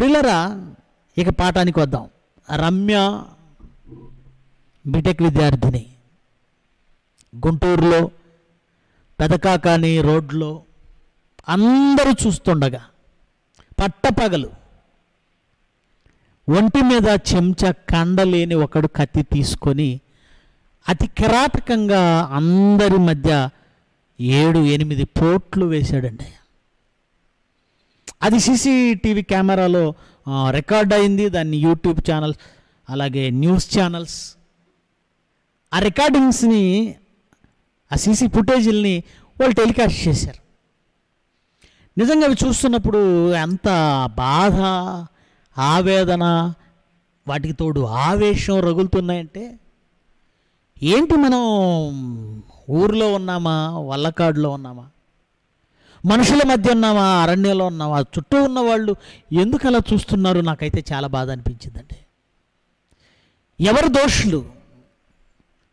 ప్రియులరా, ఇక పాఠానికి వద్దాం. రమ్య బీటెక్ విద్యార్థిని గుంటూరులో పెదకాకాని రోడ్లో అందరూ చూస్తుండగా పట్టపగలు ఒంటి మీద చెంచా కండలేని ఒకడు కత్తి తీసుకొని అతి కిరాతకంగా అందరి మధ్య 7-8 పోట్లు వేశాడండి. అది సీసీటీవీ కెమెరాలో రికార్డ్ అయింది. దాన్ని యూట్యూబ్ ఛానల్స్ అలాగే న్యూస్ ఛానల్స్ ఆ రికార్డింగ్స్ని, ఆ సీసీ ఫుటేజీల్ని వాళ్ళు టెలికాస్ట్ చేశారు. నిజంగా అవి చూస్తున్నప్పుడు ఎంత బాధ, ఆవేదన, వాటికి తోడు ఆవేశం రగులుతున్నాయంటే, ఏంటి మనం ఊరిలో ఉన్నామా, వల్లకాడులో ఉన్నామా, మనుషుల మధ్య ఉన్నామా, అరణ్యంలో ఉన్నామా, చుట్టూ ఉన్న వాళ్ళు ఎందుకు అలా చూస్తున్నారు? నాకైతే చాలా బాధ అనిపించిందండి. ఎవరు దోషులు,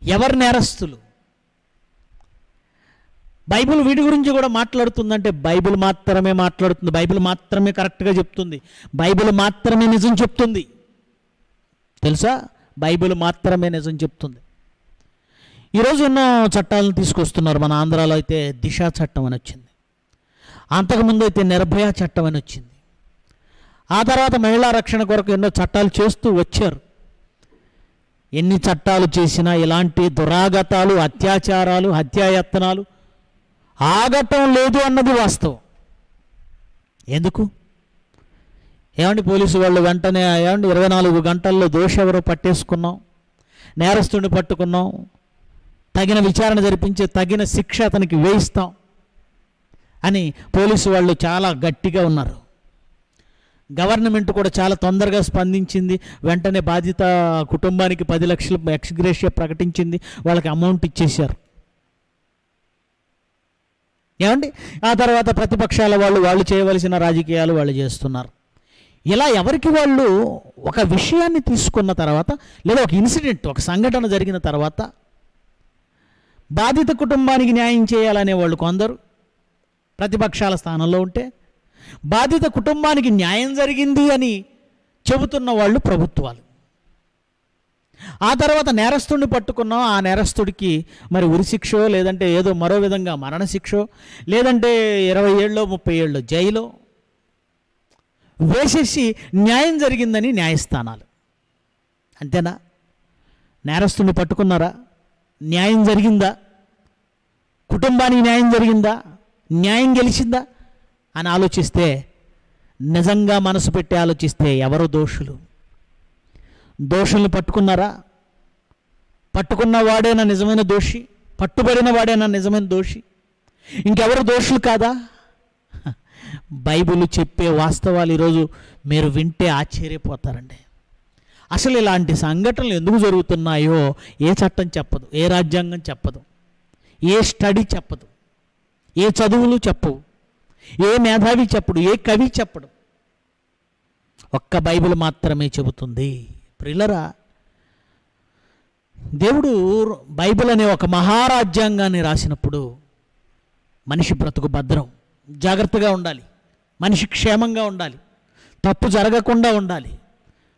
ఎవరు నేరస్తులు? బైబిల్ వీటి గురించి కూడా మాట్లాడుతుందంటే బైబిల్ మాత్రమే మాట్లాడుతుంది, బైబిల్ మాత్రమే కరెక్ట్గా చెప్తుంది, బైబిల్ మాత్రమే నిజం చెప్తుంది. తెలుసా? బైబిల్ మాత్రమే నిజం చెప్తుంది. ఈరోజు ఎన్నో చట్టాలను తీసుకొస్తున్నారు. మన ఆంధ్రాలో అయితే దిశ చట్టం అని వచ్చింది, అంతకుముందు అయితే నిర్భయ చట్టం అని వచ్చింది. ఆ తర్వాత మహిళా రక్షణ కొరకు ఎన్నో చట్టాలు చేస్తూ వచ్చారు. ఎన్ని చట్టాలు చేసినా ఇలాంటి దురాగతాలు, అత్యాచారాలు, హత్యాయత్నాలు ఆగటం లేదు అన్నది వాస్తవం. ఎందుకు? ఏమండి పోలీసు వాళ్ళు వెంటనే 24 గంటల్లో దోషి ఎవరో పట్టేసుకున్నాం, నేరస్తుడిని పట్టుకున్నాం, తగిన విచారణ జరిపించి తగిన శిక్ష అతనికి వేయిస్తాం అని పోలీసు వాళ్ళు చాలా గట్టిగా ఉన్నారు. గవర్నమెంట్ కూడా చాలా తొందరగా స్పందించింది. వెంటనే బాధిత కుటుంబానికి 10 లక్షలు ఎక్స్గ్రేషియా ప్రకటించింది, వాళ్ళకి అమౌంట్ ఇచ్చేశారు. ఏమండి? ఆ తర్వాత ప్రతిపక్షాల వాళ్ళు చేయవలసిన రాజకీయాలు వాళ్ళు చేస్తున్నారు. ఇలా ఎవరికి వాళ్ళు ఒక విషయాన్ని తీసుకున్న తర్వాత, లేదా ఒక ఇన్సిడెంట్, ఒక సంఘటన జరిగిన తర్వాత బాధిత కుటుంబానికి న్యాయం చేయాలనే వాళ్ళు కొందరు ప్రతిపక్షాల స్థానంలో ఉంటే, బాధిత కుటుంబానికి న్యాయం జరిగింది అని చెబుతున్న వాళ్ళు ప్రభుత్వాలు. ఆ తర్వాత నేరస్తుడిని పట్టుకున్నాం, ఆ నేరస్తుడికి మరి ఉరిశిక్షో, లేదంటే ఏదో మరో విధంగా మరణశిక్షో, లేదంటే 20 ఏళ్ళో 30 ఏళ్ళో జైలో వేసేసి న్యాయం జరిగిందని న్యాయస్థానాలు. అంతేనా? నేరస్తుడిని పట్టుకున్నారా? న్యాయం జరిగిందా? కుటుంబానికి న్యాయం జరిగిందా? న్యాయం గెలిచిందా అని ఆలోచిస్తే, నిజంగా మనసు పెట్టి ఆలోచిస్తే ఎవరు దోషులు? దోషుల్ని పట్టుకున్నారా? పట్టుకున్న వాడేనా నిజమైన దోషి? పట్టుబడిన వాడేనా నిజమైన దోషి? ఇంకెవరు దోషులు కాదా? బైబిల్ చెప్పే వాస్తవాలు ఈరోజు మీరు వింటే ఆశ్చర్యపోతారండి. అసలు ఇలాంటి సంఘటనలు ఎందుకు జరుగుతున్నాయో ఏ చట్టం చెప్పదు, ఏ రాజ్యాంగం చెప్పదు, ఏ స్టడీ చెప్పదు, ఏ చదువులు చెప్పవు, ఏ మేధావి చెప్పడు, ఏ కవి చెప్పడు. ఒక్క బైబిల్ మాత్రమే చెబుతుంది. ప్రియులరా, దేవుడు బైబిల్ అనే ఒక మహారాజ్యాంగాన్ని రాసినప్పుడు మనిషి బ్రతుకు భద్రం, జాగ్రత్తగా ఉండాలి, మనిషి క్షేమంగా ఉండాలి, తప్పు జరగకుండా ఉండాలి,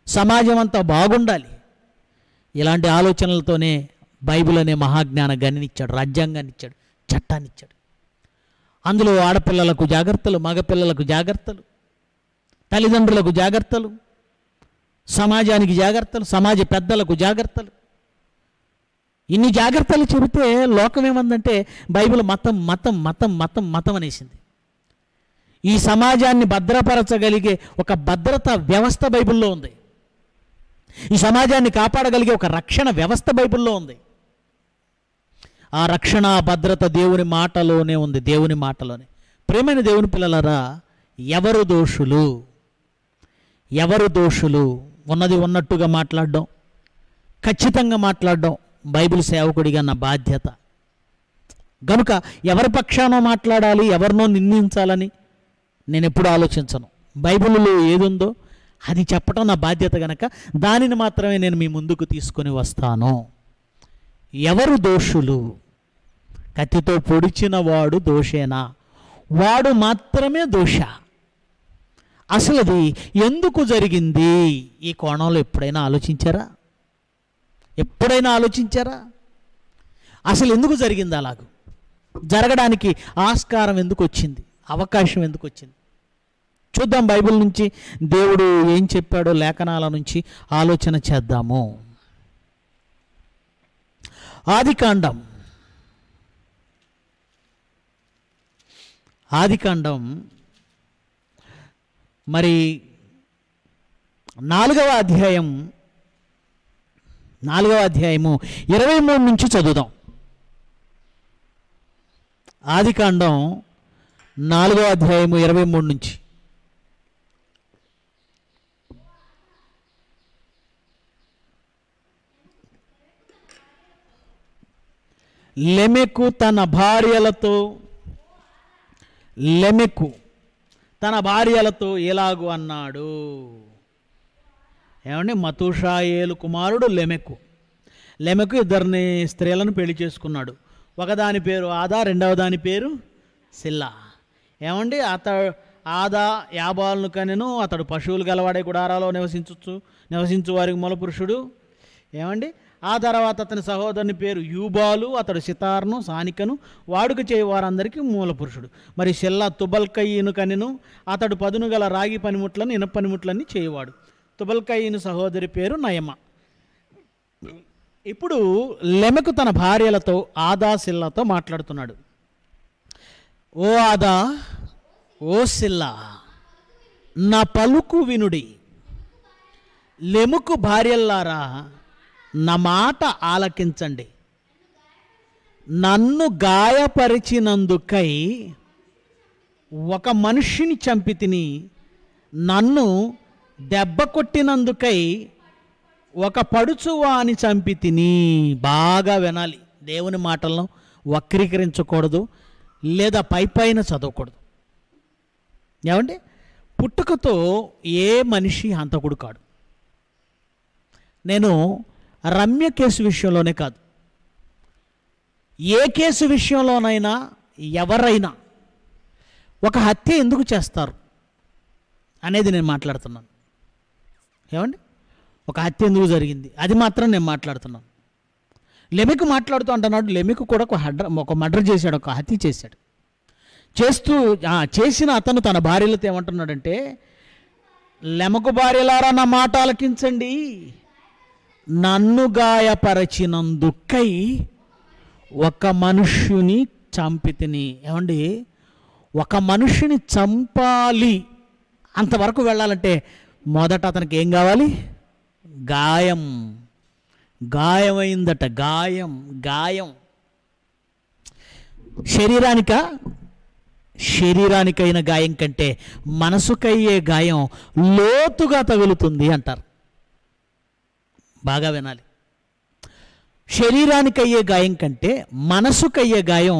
సమాజం అంతా బాగుండాలి. ఇలాంటి ఆలోచనలతోనే బైబిల్ అనే మహాజ్ఞాన గనిని ఇచ్చాడు, రాజ్యాంగాన్ని ఇచ్చాడు, చట్టాన్ని ఇచ్చాడు. అందులో ఆడపిల్లలకు జాగ్రత్తలు, మగపిల్లలకు జాగ్రత్తలు, తల్లిదండ్రులకు జాగ్రత్తలు, సమాజానికి జాగ్రత్తలు, సమాజ పెద్దలకు జాగ్రత్తలు. ఇన్ని జాగ్రత్తలు చెబితే లోకం ఏమందంటే బైబిల్ మతం మతం మతం మతం మతం అనేసింది. ఈ సమాజాన్ని భద్రపరచగలిగే ఒక భద్రతా వ్యవస్థ బైబిల్లో ఉంది. ఈ సమాజాన్ని కాపాడగలిగే ఒక రక్షణ వ్యవస్థ బైబిల్లో ఉంది. ఆ రక్షణ, భద్రత దేవుని మాటలోనే ఉంది, దేవుని మాటలోనే. ప్రేమైన దేవుని పిల్లలారా, ఎవరు దోషులు? ఎవరు దోషులు? ఉన్నది ఉన్నట్టుగా మాట్లాడడం, ఖచ్చితంగా మాట్లాడడం బైబిల్ సేవకుడిగా నా బాధ్యత. గనుక ఎవరి పక్షానో మాట్లాడాలి, ఎవరినో నిందించాలని నేను ఎప్పుడూ ఆలోచించను. బైబిల్లో ఏదుందో అది చెప్పడం నా బాధ్యత గనక దానిని మాత్రమే నేను మీ ముందుకు తీసుకొని వస్తాను. ఎవరు దోషులు? కత్తితో పొడిచిన వాడు దోషేనా? వాడు మాత్రమే దోష. అసలు అది ఎందుకు జరిగింది? ఈ కోణంలో ఎప్పుడైనా ఆలోచించారా? అసలు ఎందుకు జరిగింది? అలాగూ జరగడానికి ఆస్కారం ఎందుకు వచ్చింది? అవకాశం ఎందుకు వచ్చింది? చూద్దాం, బైబిల్ నుంచి దేవుడు ఏం చెప్పాడో లేఖనాల నుంచి ఆలోచన చేద్దాము. ఆదికాండం మరి 4వ అధ్యాయము 23 నుంచి చదువుదాం. ఆదికాండం 4వ అధ్యాయము 23 నుంచి. లెమెకు తన భార్యలతో ఎలాగు అన్నాడు. ఏమండి, మతూషాయేలు కుమారుడు లెమెకు 2 స్త్రీలను పెళ్లి చేసుకున్నాడు. ఒకదాని పేరు ఆదా, రెండవ దాని పేరు సిల్లా. ఏమండి, ఆదా యాబాలను కనెను. అతడు పశువులు గలవాడే గుడారాలో నివసించు వారికి మూల పురుషుడు. ఏమండి, ఆ తర్వాత అతని సహోదరుని పేరు యూబాలు. అతడు సితార్ను సానికను వాడుక చేయ వారందరికీ మూల పురుషుడు. మరి సిల్లా తుబల్కయీను కనెను. అతడు పదును గల రాగి పనిముట్లను ఇనప పనిముట్లన్నీ చేయవాడు. తుబల్కయీను సహోదరి పేరు నయమ. ఇప్పుడు లెమెకు తన భార్యలతో ఆదా సిల్లాతో మాట్లాడుతున్నాడు. ఓ ఆదా, ఓ సిల్లా, నా పలుకు వినుడి. లెముకు భార్యల్లారా, నా మాట ఆలకించండి. నన్ను గాయపరిచినందుకై ఒక మనిషిని చంపితిని, నన్ను దెబ్బ కొట్టినందుకై ఒక పడుచువాని చంపితిని. బాగా వినాలి, దేవుని మాటలను వక్రీకరించకూడదు లేదా పైపైన చదవకూడదు. ఏమండి, పుట్టుకతో ఏ మనిషి హంతకుడు కాడు. నేను రమ్య కేసు విషయంలోనే కాదు, ఏ కేసు విషయంలోనైనా ఎవరైనా ఒక హత్య ఎందుకు చేస్తారు అనేది నేను మాట్లాడుతున్నాను. ఏమండి, ఒక హత్య ఎందుకు జరిగింది అది మాత్రం నేను మాట్లాడుతున్నాను. లెమెకు మాట్లాడుతూ అంటున్నాడు, లెమెకు కూడా ఒక మర్డర్ చేశాడు, ఒక హత్య చేశాడు. చేసిన అతను తన భార్యలతో ఏమంటున్నాడంటే, లెమెకు భార్యలారా, నా మాట ఆలకించండి. నన్ను గాయపరచినందుకై ఒక మనుష్యుని చంపితిని. ఏమండి, ఒక మనిషిని చంపాలి అంతవరకు వెళ్ళాలంటే మొదట అతనికి ఏం కావాలి? గాయమైందట. గాయం శరీరానికైన గాయం కంటే మనసుకయ్యే గాయం లోతుగా తగులుతుంది అంటారు. బాగా వినాలి, శరీరానికయ్యే గాయం కంటే మనసుకయ్యే గాయం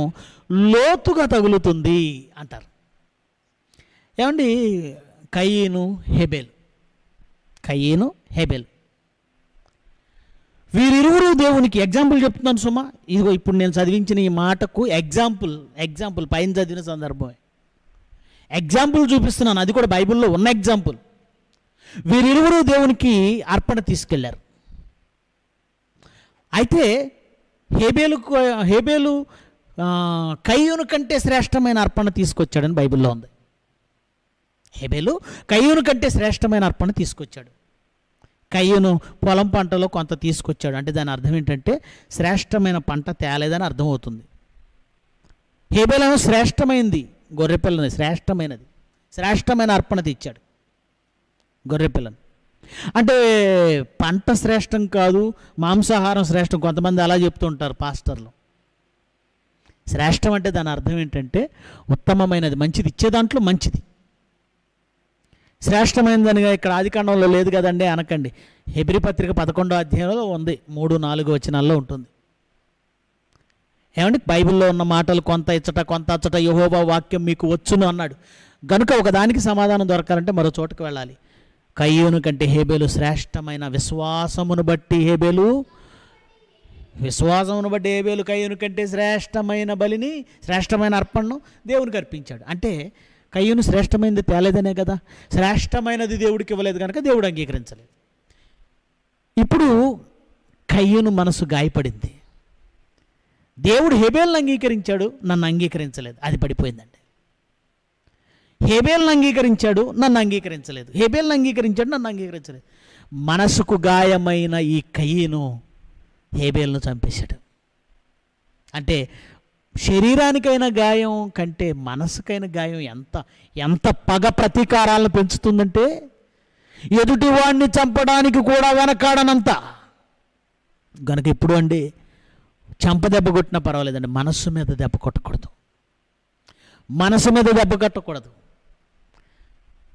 లోతుగా తగులుతుంది అంటారు. ఏమండి, కయీను హేబేలు వీరిరువురు దేవునికి ఎగ్జాంపుల్ చెప్తున్నాను సుమా. ఇదిగో ఇప్పుడు నేను చదివించిన ఈ మాటకు ఎగ్జాంపుల్ పైన చదివిన సందర్భం ఎగ్జాంపుల్ చూపిస్తున్నాను. అది కూడా బైబిల్లో ఉన్న ఎగ్జాంపుల్. వీరిరువురు దేవునికి అర్పణ తీసుకెళ్లారు. అయితే హేబేలు కయ్యూను కంటే శ్రేష్టమైన అర్పణ తీసుకొచ్చాడని బైబిల్లో ఉంది. హేబేలు కయ్యూను కంటే శ్రేష్టమైన అర్పణ తీసుకొచ్చాడు. కయ్యూను పొలం పంటలో కొంత తీసుకొచ్చాడు. అంటే దాని అర్థం ఏంటంటే శ్రేష్టమైన పంట తేలేదని అర్థమవుతుంది. హేబేలను శ్రేష్టమైంది గొర్రెపిల్లని, శ్రేష్టమైన అర్పణ తెచ్చాడు గొర్రెపిల్లని. అంటే పంట శ్రేష్టం కాదు, మాంసాహారం శ్రేష్టం. కొంతమంది అలా చెప్తూ ఉంటారు పాస్టర్లు. శ్రేష్టం అంటే దాని అర్థం ఏంటంటే ఉత్తమమైనది, మంచిది, ఇచ్చే దాంట్లో మంచిది. శ్రేష్టమైనదనిగా ఇక్కడ ఆదికాండంలో లేదు కదండి అనకండి. హెబ్రీ పత్రిక 11వ అధ్యాయంలో ఉంది, 3-4 వచనాల్లో ఉంటుంది. ఏమండి, బైబిల్లో ఉన్న మాటలు కొంత ఇచ్చట కొంత అచ్చట యెహోవా వాక్యం మీకు వచ్చును అన్నాడు. గనుక ఒకదానికి సమాధానం దొరకాలంటే మరో చోటుకు వెళ్ళాలి. కయ్యూను కంటే హేబేలు శ్రేష్టమైన విశ్వాసమును బట్టి హేబేలు కయ్యూను కంటే శ్రేష్టమైన బలిని, శ్రేష్టమైన అర్పణను దేవునికి అర్పించాడు. అంటే కయ్యూను శ్రేష్టమైనది తేలేదనే కదా. శ్రేష్టమైనది దేవుడికి ఇవ్వలేదు కనుక దేవుడు అంగీకరించలేదు. ఇప్పుడు కయ్యూను మనసు గాయపడింది. దేవుడు హేబేల్ని అంగీకరించాడు, నన్ను అంగీకరించలేదు, అది పడిపోయిందండి. హేబేల్ని అంగీకరించాడు, నన్ను అంగీకరించలేదు, హేబేల్ని అంగీకరించాడు, నన్ను అంగీకరించలేదు. మనసుకు గాయమైన ఈ కయ్యూను హేబేల్ను చంపేశాడు. అంటే శరీరానికైన గాయం కంటే మనసుకైన గాయం ఎంత ఎంత పగ ప్రతీకారాలను పెంచుతుందంటే ఎదుటివాడిని చంపడానికి కూడా వెనకాడనంత. గనుక ఇప్పుడు అండి చెంప దెబ్బ కొట్టినా పర్వాలేదండి, మనస్సు మీద దెబ్బ కొట్టకూడదు, మనసు మీద దెబ్బ కొట్టకూడదు.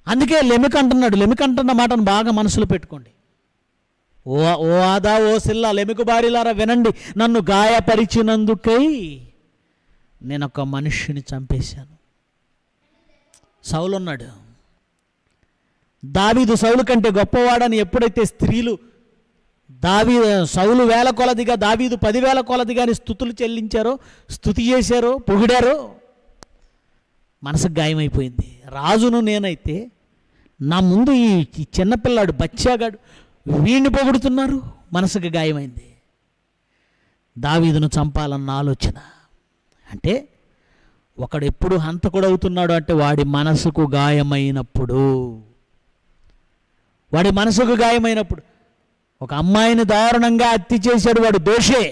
అందుకే లెమిక అంటున్నాడు. లెమిక అంటున్న మాటను బాగా మనసులో పెట్టుకోండి. ఓ ఆదా ఓ సిల్లా లెమిక బారిలారా వినండి, నన్ను గాయపరిచినందుకై నేను ఒక మనుష్యుని చంపేశాను. సౌలు ఉన్నాడు. దావీదు సౌలు కంటే గొప్పవాడని ఎప్పుడైతే స్త్రీలు సౌలు వేల కొలదిగా దావీదు 10,000 కొలదిగా స్తుతులు చెల్లించారో, స్తుతి చేశారో, పొగిడారో, మనసుకు గాయమైపోయింది. రాజును నేనైతే నా ముందు ఈ చిన్నపిల్లాడు బచ్చాగాడు వీణ్ణి పొగుడుతున్నారు, మనసుకు గాయమైంది. దావీదును చంపాలన్న ఆలోచన. అంటే ఒకడు ఎప్పుడు హంతకుడు అవుతున్నాడు అంటే వాడి మనసుకు గాయమైనప్పుడు, వాడి మనసుకు గాయమైనప్పుడు. ఒక అమ్మాయిని దారుణంగా హత్య చేశాడు, వాడు దోషే,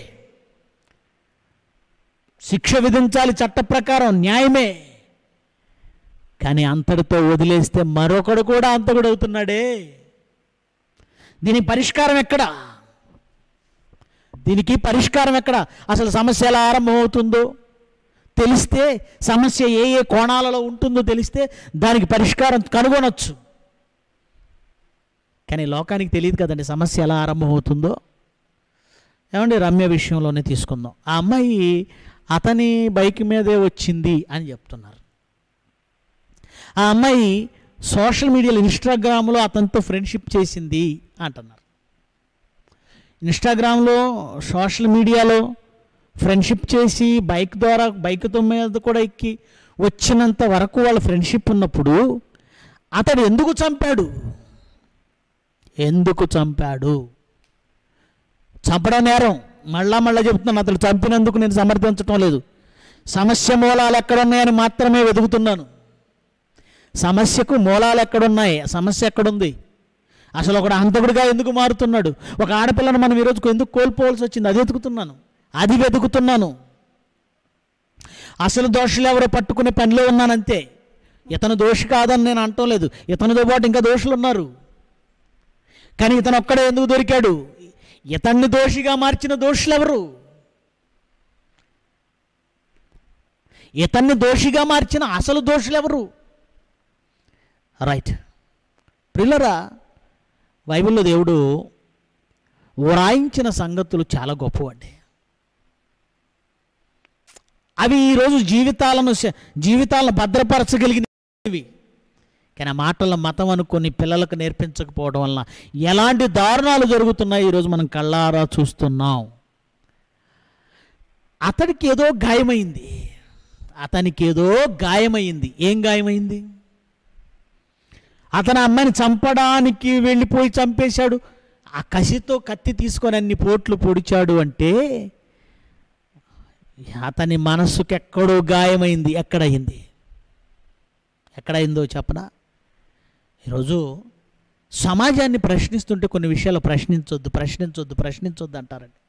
శిక్ష విధించాలి, చట్ట ప్రకారం న్యాయమే. కానీ అంతటితో వదిలేస్తే మరొకడు కూడా హంతకుడు అవుతున్నాడే. దీనికి పరిష్కారం ఎక్కడ? దీనికి పరిష్కారం ఎక్కడ? అసలు సమస్య ఎలా ఆరంభమవుతుందో తెలిస్తే, సమస్య ఏ ఏ కోణాలలో ఉంటుందో తెలిస్తే దానికి పరిష్కారం కనుగొనొచ్చు. కానీ లోకానికి తెలియదు కదండి సమస్య ఎలా ఆరంభమవుతుందో. ఏమండి, రమ్య విషయంలోనే తీసుకుందాం. ఆ అమ్మాయి అతని బైక్ మీదే వచ్చింది అని చెప్తున్నారు. ఆ అమ్మాయి సోషల్ మీడియాలో ఇన్స్టాగ్రామ్లో అతనితో ఫ్రెండ్షిప్ చేసింది అంటున్నారు. ఇన్స్టాగ్రామ్లో సోషల్ మీడియాలో ఫ్రెండ్షిప్ చేసి బైక్తో మీద కూడా ఎక్కి వచ్చినంత వరకు వాళ్ళ ఫ్రెండ్షిప్ ఉన్నప్పుడు అతడు ఎందుకు చంపాడు? చంపడం నేరం. మళ్ళా చెప్తున్నాను, అతడు చంపినందుకు నేను సమర్థించటం లేదు. సమస్య మూలాలు ఎక్కడున్నాయని మాత్రమే వెతుకుతున్నాను. సమస్యకు మూలాలు ఎక్కడున్నాయి, సమస్య ఎక్కడుంది, అసలు ఒకడు హంతకుడిగా ఎందుకు మారుతున్నాడు, ఒక ఆడపిల్లను మనం ఈరోజుకు ఎందుకు కోల్పోవాల్సి వచ్చింది, అది వెతుకుతున్నాను. అసలు దోషులు ఎవరో పట్టుకునే పనిలో ఉన్నానంతే. ఇతను దోషి కాదని నేను అంటం లేదు, ఇతనితో పాటు ఇంకా దోషులు ఉన్నారు. కానీ ఇతను ఒక్కడే ఎందుకు దొరికాడు? ఇతన్ని దోషిగా మార్చిన దోషులు ఎవరు? ఇతన్ని దోషిగా మార్చిన అసలు దోషులు ఎవరు? రైట్ ప్రిల్లరా, బైబిల్లో దేవుడు వ్రాయించిన సంగతులు చాలా గొప్పవండి. అవి ఈరోజు జీవితాలను భద్రపరచగలిగినవి. కానీ ఆ మాటల మతం అనుకొని పిల్లలకు నేర్పించకపోవడం వలన ఎలాంటి దారుణాలు జరుగుతున్నాయి ఈరోజు మనం కళ్ళారా చూస్తున్నాం. అతనికి ఏదో గాయమైంది. ఏం గాయమైంది? అతను అమ్మాయిని చంపడానికి వెళ్ళిపోయి చంపేశాడు. ఆ కసితో కత్తి తీసుకొని అన్ని పోట్లు పొడిచాడు అంటే అతని మనస్సుకి ఎక్కడో గాయమైంది. ఎక్కడైందో చెప్పనా? ఈరోజు సమాజాన్ని ప్రశ్నిస్తుంటే కొన్ని విషయాలు ప్రశ్నించొద్దు అంటారండి.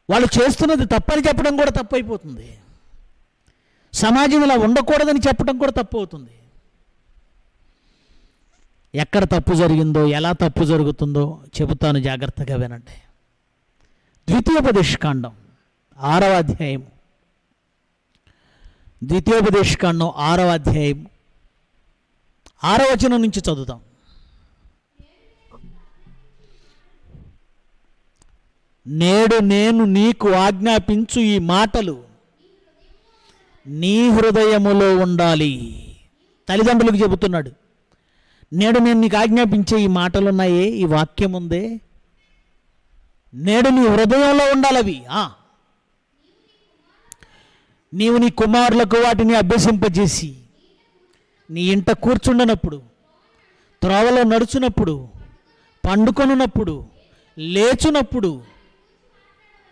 వాళ్ళు చేస్తున్నది తప్పని చెప్పడం కూడా తప్పు అయిపోతుంది. సమాజం ఇలా ఉండకూడదని చెప్పడం కూడా తప్పు అవుతుంది. ఎక్కడ తప్పు జరిగిందో, ఎలా తప్పు జరుగుతుందో చెబుతాను, జాగ్రత్తగా వినండి. ద్వితీయోపదేశకాండం 6వ అధ్యాయం 6వ అధ్యాయం 6వ వచనం నుంచి చదువుతాం. నేడు నేను నీకు ఆజ్ఞాపించు ఈ మాటలు నీ హృదయములో ఉండాలి. తల్లిదండ్రులకు చెబుతున్నాడు. నేడు నేను నీకు ఆజ్ఞాపించే ఈ మాటలు ఉన్నాయే, ఈ వాక్యం ఉందే, నేడు నీ హృదయంలో ఉండాలి అవి. నీవు నీ కుమారులకు వాటిని అభ్యసింపజేసి నీ ఇంట కూర్చుండనప్పుడు, త్రోవలో నడుచునప్పుడు, పండుకొనున్నప్పుడు, లేచునప్పుడు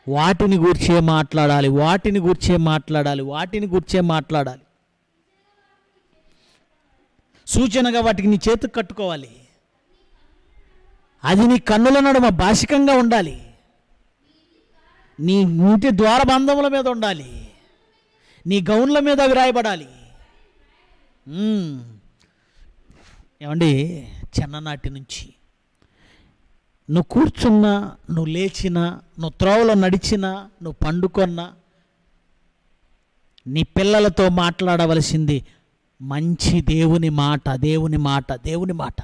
వాటిని గూర్చే మాట్లాడాలి, వాటిని గూర్చే మాట్లాడాలి, వాటిని గూర్చే మాట్లాడాలి. సూచనగా వాటికి నీ చేతికి కట్టుకోవాలి. అది నీ కన్నుల నడుమ భాషికంగా ఉండాలి. నీ ఇంటి ద్వారబంధముల మీద ఉండాలి. నీ గౌన్ల మీద అవి రాయబడాలి. ఏమండి, చిన్ననాటి నుంచి నువ్వు కూర్చున్నా, నువ్వు లేచినా, నువ్వు త్రోవలో నడిచినా, నువ్వు పండుకొన్నా, నీ పిల్లలతో మాట్లాడవలసింది మంచి దేవుని మాట, దేవుని మాట, దేవుని మాట.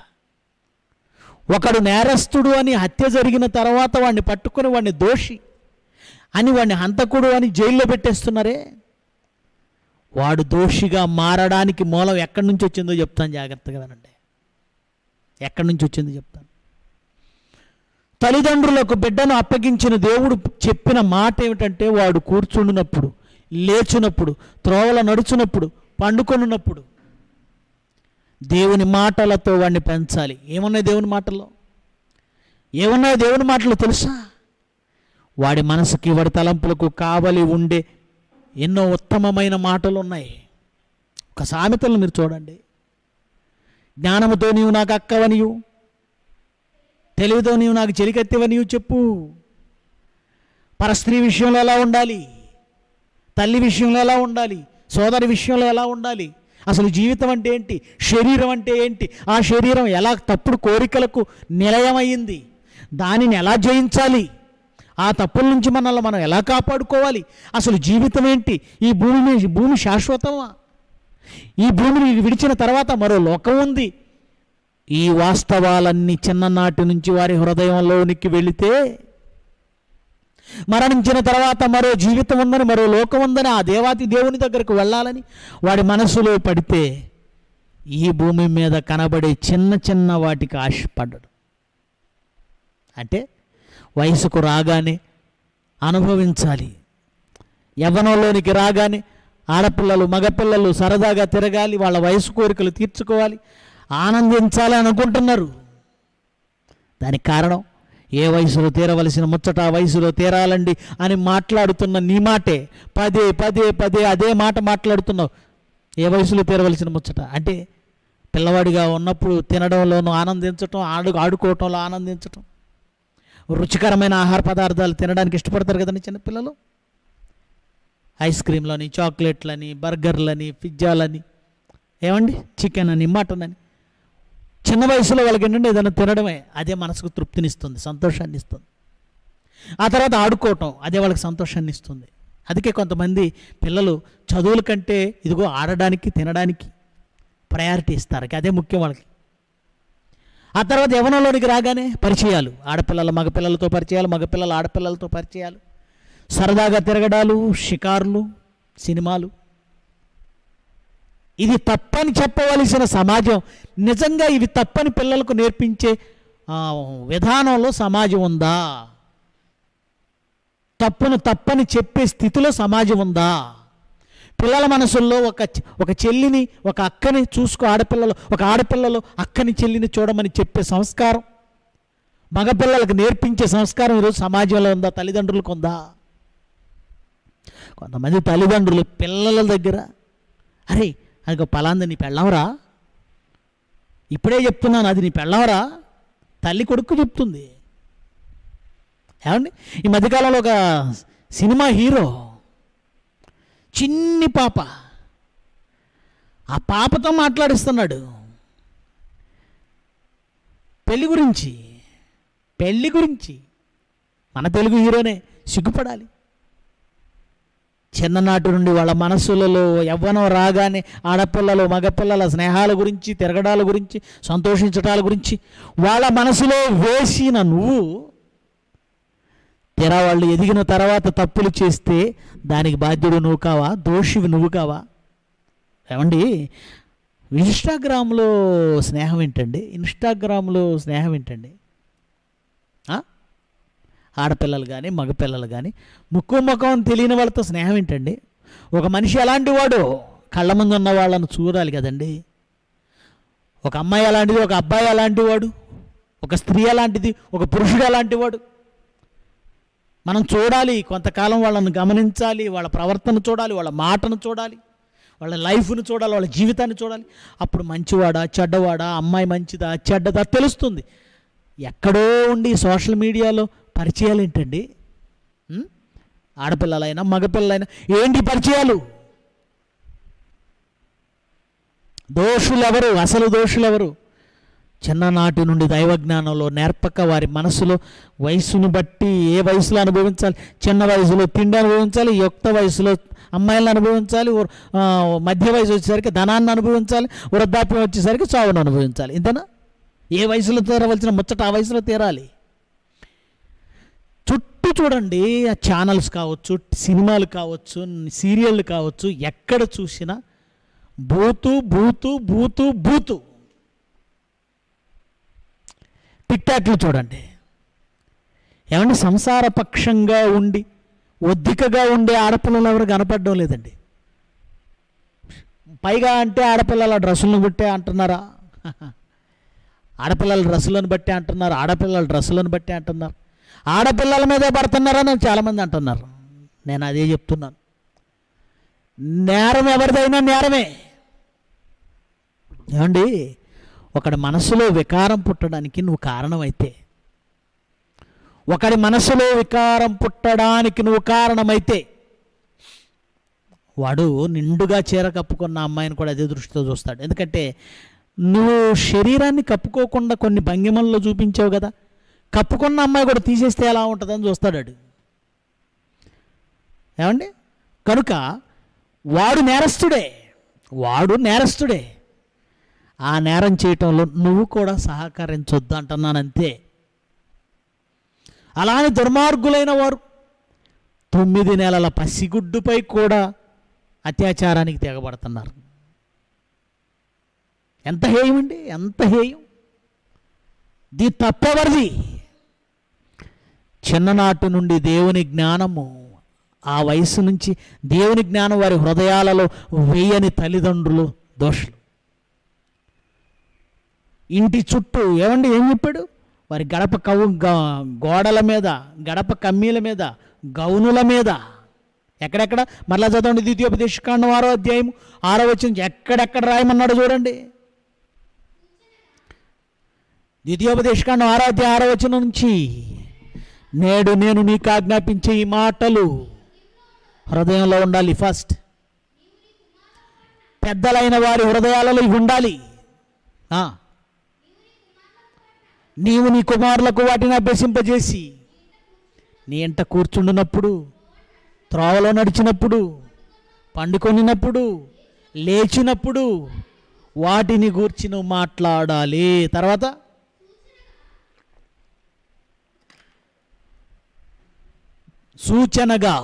ఒకడు నేరస్తుడు అని హత్య జరిగిన తర్వాత వాడిని పట్టుకొని వాడిని దోషి అని, వాడిని హంతకుడు అని జైల్లో పెట్టేస్తున్నారే, వాడు దోషిగా మారడానికి మూలం ఎక్కడి నుంచి వచ్చిందో చెప్తాను, జాగ్రత్తగా వినండి. ఎక్కడి నుంచి వచ్చిందో చెప్తాను. తల్లిదండ్రులకు బిడ్డను అప్పగించిన దేవుడు చెప్పిన మాట ఏమిటంటే, వాడు కూర్చుండినప్పుడు, లేచునప్పుడు, త్రోవల నడుచునప్పుడు, పండుకొనున్నప్పుడు దేవుని మాటలతో వాడిని పెంచాలి. ఏమున్నాయి దేవుని మాటల్లో? ఏమున్నాయి దేవుని మాటలు తెలుసా? వాడి మనసుకి, వాడి తలంపులకు కావలి ఉండే ఎన్నో ఉత్తమమైన మాటలు ఉన్నాయి. ఒక సామెతలు మీరు చూడండి. జ్ఞానముతో నీవు నాకు అక్కవనియు, తెలివితో నీవు నాకు చెలికత్తెవనియు చెప్పు. పరస్త్రీ విషయంలో ఎలా ఉండాలి, తల్లి విషయంలో ఎలా ఉండాలి, సోదరి విషయంలో ఎలా ఉండాలి, అసలు జీవితం అంటే ఏంటి, శరీరం అంటే ఏంటి, ఆ శరీరం ఎలా తప్పుడు కోరికలకు నిలయమైంది, దానిని ఎలా జయించాలి, ఆ తప్పుల నుంచి మనల్ని మనం ఎలా కాపాడుకోవాలి, అసలు జీవితం ఏంటి, ఈ భూమి శాశ్వతమా, ఈ భూమిని విడిచిన తర్వాత మరో లోకం ఉంది, ఈ వాస్తవాలన్నీ చిన్ననాటి నుంచి వారి హృదయంలోనికి వెళితే, మరణించిన తర్వాత మరో జీవితం ఉందని, మరో లోకం ఉందని, ఆ దేవాతి దేవుని దగ్గరకు వెళ్ళాలని వాడి మనసులో పడితే, ఈ భూమి మీద కనబడే చిన్న చిన్న వాటికి ఆశపడ్డాడు. అంటే వయసుకు రాగానే అనుభవించాలి, యవ్వనంలోనికి రాగానే ఆడపిల్లలు మగపిల్లలు సరదాగా తిరగాలి, వాళ్ళ వయసు కోరికలు తీర్చుకోవాలి, ఆనందించాలి అనుకుంటున్నారు. దానికి కారణం, ఏ వయసులో తీరవలసిన ముచ్చట ఆ వయసులో తీరాలండి అని మాట్లాడుతున్న నీ మాటే పదే పదే పదే అదే మాట మాట్లాడుతున్నావు. ఏ వయసులో తీరవలసిన ముచ్చట అంటే, పిల్లవాడిగా ఉన్నప్పుడు తినడంలోనూ ఆనందించటం, ఆడుకోవటంలో ఆనందించటం, రుచికరమైన ఆహార పదార్థాలు తినడానికి ఇష్టపడతారు కదండి చిన్నపిల్లలు. ఐస్ క్రీమ్లని, చాక్లెట్లని, బర్గర్లని, పిజ్జాలని, ఏమండి చికెన్ అని, మటన్ అని, చిన్న వయసులో వాళ్ళకి ఏంటంటే ఏదైనా తినడమే, అదే మనసుకు తృప్తినిస్తుంది, సంతోషాన్ని ఇస్తుంది. ఆ తర్వాత ఆడుకోవటం, అదే వాళ్ళకి సంతోషాన్ని ఇస్తుంది. అందుకే కొంతమంది పిల్లలు చదువుల కంటే ఇదిగో ఆడడానికి, తినడానికి ప్రయారిటీ ఇస్తారు, అదే ముఖ్యం వాళ్ళకి. ఆ తర్వాత యవ్వనంలోనికి రాగానే పరిచయాలు, ఆడపిల్లలు మగపిల్లలతో పరిచయాలు, మగపిల్లలు ఆడపిల్లలతో పరిచయాలు, సరదాగా తిరగడాలు, షికారులు, సినిమాలు. ఇది తప్పని చెప్పవలసిన సమాజం, నిజంగా ఇవి తప్పని పిల్లలకు నేర్పించే విధానంలో సమాజం ఉందా? తప్పును తప్పని చెప్పే స్థితిలో సమాజం ఉందా? పిల్లల మనసుల్లో ఒక చెల్లిని, ఒక అక్కని చూసుకో, ఒక ఆడపిల్లలు అక్కని చెల్లిని చూడమని చెప్పే సంస్కారం, మగపిల్లలకు నేర్పించే సంస్కారం ఈరోజు సమాజంలో ఉందా? తల్లిదండ్రులకు ఉందా? కొంతమంది తల్లిదండ్రులు పిల్లల దగ్గర, అరే అది పలాంది నీ పెళ్ళవరా, ఇప్పుడే చెప్తున్నాను అది నీ పెళ్ళవరా, తల్లి కొడుకు చెప్తుంది. ఏమండి, ఈ మధ్యకాలంలో ఒక సినిమా హీరో, చిన్ని పాప, ఆ పాపతో మాట్లాడిస్తున్నాడు పెళ్ళి గురించి. మన తెలుగు హీరోనే, సిగ్గుపడాలి. చిన్ననాటి నుండి వాళ్ళ మనసులలో యవ్వనం రాగానే ఆడపిల్లలు మగపిల్లల స్నేహాల గురించి, తిరగడాల గురించి, సంతోషించటాల గురించి వాళ్ళ మనసులో వేసిన నువ్వు, తెరా వాళ్ళు ఎదిగిన తర్వాత తప్పులు చేస్తే దానికి బాధ్యుడు నువ్వు కావా? దోషివి నువ్వు కావా? ఏమండి, ఇన్స్టాగ్రామ్లో స్నేహం ఏంటండి? ఆడపిల్లలు కానీ మగపిల్లలు కానీ ముక్కు ముఖం తెలియని వాళ్ళతో స్నేహం ఏంటండి? ఒక మనిషి ఎలాంటి వాడు కళ్ళ ముందు ఉన్న వాళ్ళను చూడాలి కదండి. ఒక అమ్మాయి అలాంటిది, ఒక అబ్బాయి అలాంటి వాడు, ఒక స్త్రీ అలాంటిది, ఒక పురుషుడు అలాంటి వాడు. మనం చూడాలి, కొంతకాలం వాళ్ళను గమనించాలి, వాళ్ళ ప్రవర్తన చూడాలి, వాళ్ళ మాటను చూడాలి, వాళ్ళ లైఫ్ను చూడాలి, వాళ్ళ జీవితాన్ని చూడాలి. అప్పుడు మంచివాడా చెడ్డవాడా, అమ్మాయి మంచిదా చెడ్డదా తెలుస్తుంది. ఎక్కడో ఉండి సోషల్ మీడియాలో పరిచయాలు ఏంటండి? ఆడపిల్లలైనా మగపిల్లలైనా ఏంటి పరిచయాలు? దోషులెవరు? అసలు దోషులెవరు? చిన్ననాటి నుండి దైవజ్ఞానంలో నేర్పక వారి మనసులో వయసును బట్టి ఏ వయసులో అనుభవించాలి, చిన్న వయసులో తిండి అనుభవించాలి, యుక్త వయసులో అమ్మాయిలను అనుభవించాలి, మధ్య వయసు వచ్చేసరికి ధనాన్ని అనుభవించాలి, వృద్ధాప్యం వచ్చేసరికి చావును అనుభవించాలి. ఇంతనా? ఏ వయసులో తీరవలసిన ముచ్చట ఆ వయసులో తీరాలి. చుట్టూ చూడండి, ఆ ఛానల్స్ కావచ్చు, సినిమాలు కావచ్చు, సీరియళ్ళు కావచ్చు, ఎక్కడ చూసినా బూతు బూతు బూతు బూతు. టిక్టాక్లు చూడండి, ఏమంటే సంసారపక్షంగా ఉండి ఒద్దికగా ఉండే ఆడపిల్లలు ఎవరు కనపడడం లేదండి. పైగా అంటే ఆడపిల్లల డ్రెస్సులను బట్టే అంటున్నారా? ఆడపిల్లల డ్రెస్సులను బట్టి అంటున్నారు, ఆడపిల్లల డ్రెస్సులను బట్టి అంటున్నారు, ఆడపిల్లల మీదే పడుతున్నారని చాలామంది అంటున్నారు. నేను అదే చెప్తున్నాను, నేరం ఎవరిదైనా నేరమే. ఏమండి, ఒకడి మనసులో వికారం పుట్టడానికి నువ్వు కారణమైతే, ఒకడి మనసులో వికారం పుట్టడానికి నువ్వు కారణమైతే, వాడు నిండుగా చీర కప్పుకున్న అమ్మాయిని కూడా అదే దృష్టితో చూస్తాడు. ఎందుకంటే నువ్వు శరీరాన్ని కప్పుకోకుండా కొన్ని భంగిమల్లో చూపించావు కదా, కప్పుకున్న అమ్మాయి కూడా తీసేస్తే ఎలా ఉంటుందని చూస్తాడు. ఏమండి, కనుక వాడు నేరస్తుడే. ఆ నేరం చేయటంలో నువ్వు కూడా సహకరించొద్దు అంటున్నానంతే. అలానే దుర్మార్గులైన వారు 9 నెలల పసిగుడ్డుపై కూడా అత్యాచారానికి తెగబడుతున్నారు. ఎంత హేయం అండి, ఎంత హేయం! ఇది తప్పెవరిది? చిన్ననాటి నుండి దేవుని జ్ఞానము, ఆ వయసు నుంచి దేవుని జ్ఞానం వారి హృదయాలలో వేయని తల్లిదండ్రులు దోషులు. ఇంటి చుట్టూ ఏమండి ఏం చెప్పాడు? వారి గోడల మీద, గడప కమ్మీల మీద, గౌనుల మీద, ఎక్కడెక్కడ మరలా చదవండి, ద్వితీయోపదేశకాండం 6వ అధ్యాయం 6వ వచనం ఎక్కడెక్కడ రాయమన్నాడు చూడండి. ద్వితీయోపదేశకాండం 6వ అధ్యాయం 6వ వచనం నుంచి, నేడు నేను నీకు ఆజ్ఞాపించే ఈ మాటలు హృదయంలో ఉండాలి. ఫస్ట్ పెద్దలైన వారి హృదయాలలో ఇవి ఉండాలి. నీవు నీ కుమారులకు వాటిని అభ్యసింపజేసి, నీ ఎంట కూర్చుండినప్పుడు, త్రోవలో నడిచినప్పుడు, పండుకొనినప్పుడు, లేచినప్పుడు వాటిని గూర్చి నువ్వు మాట్లాడాలి. తర్వాత సూచనగా,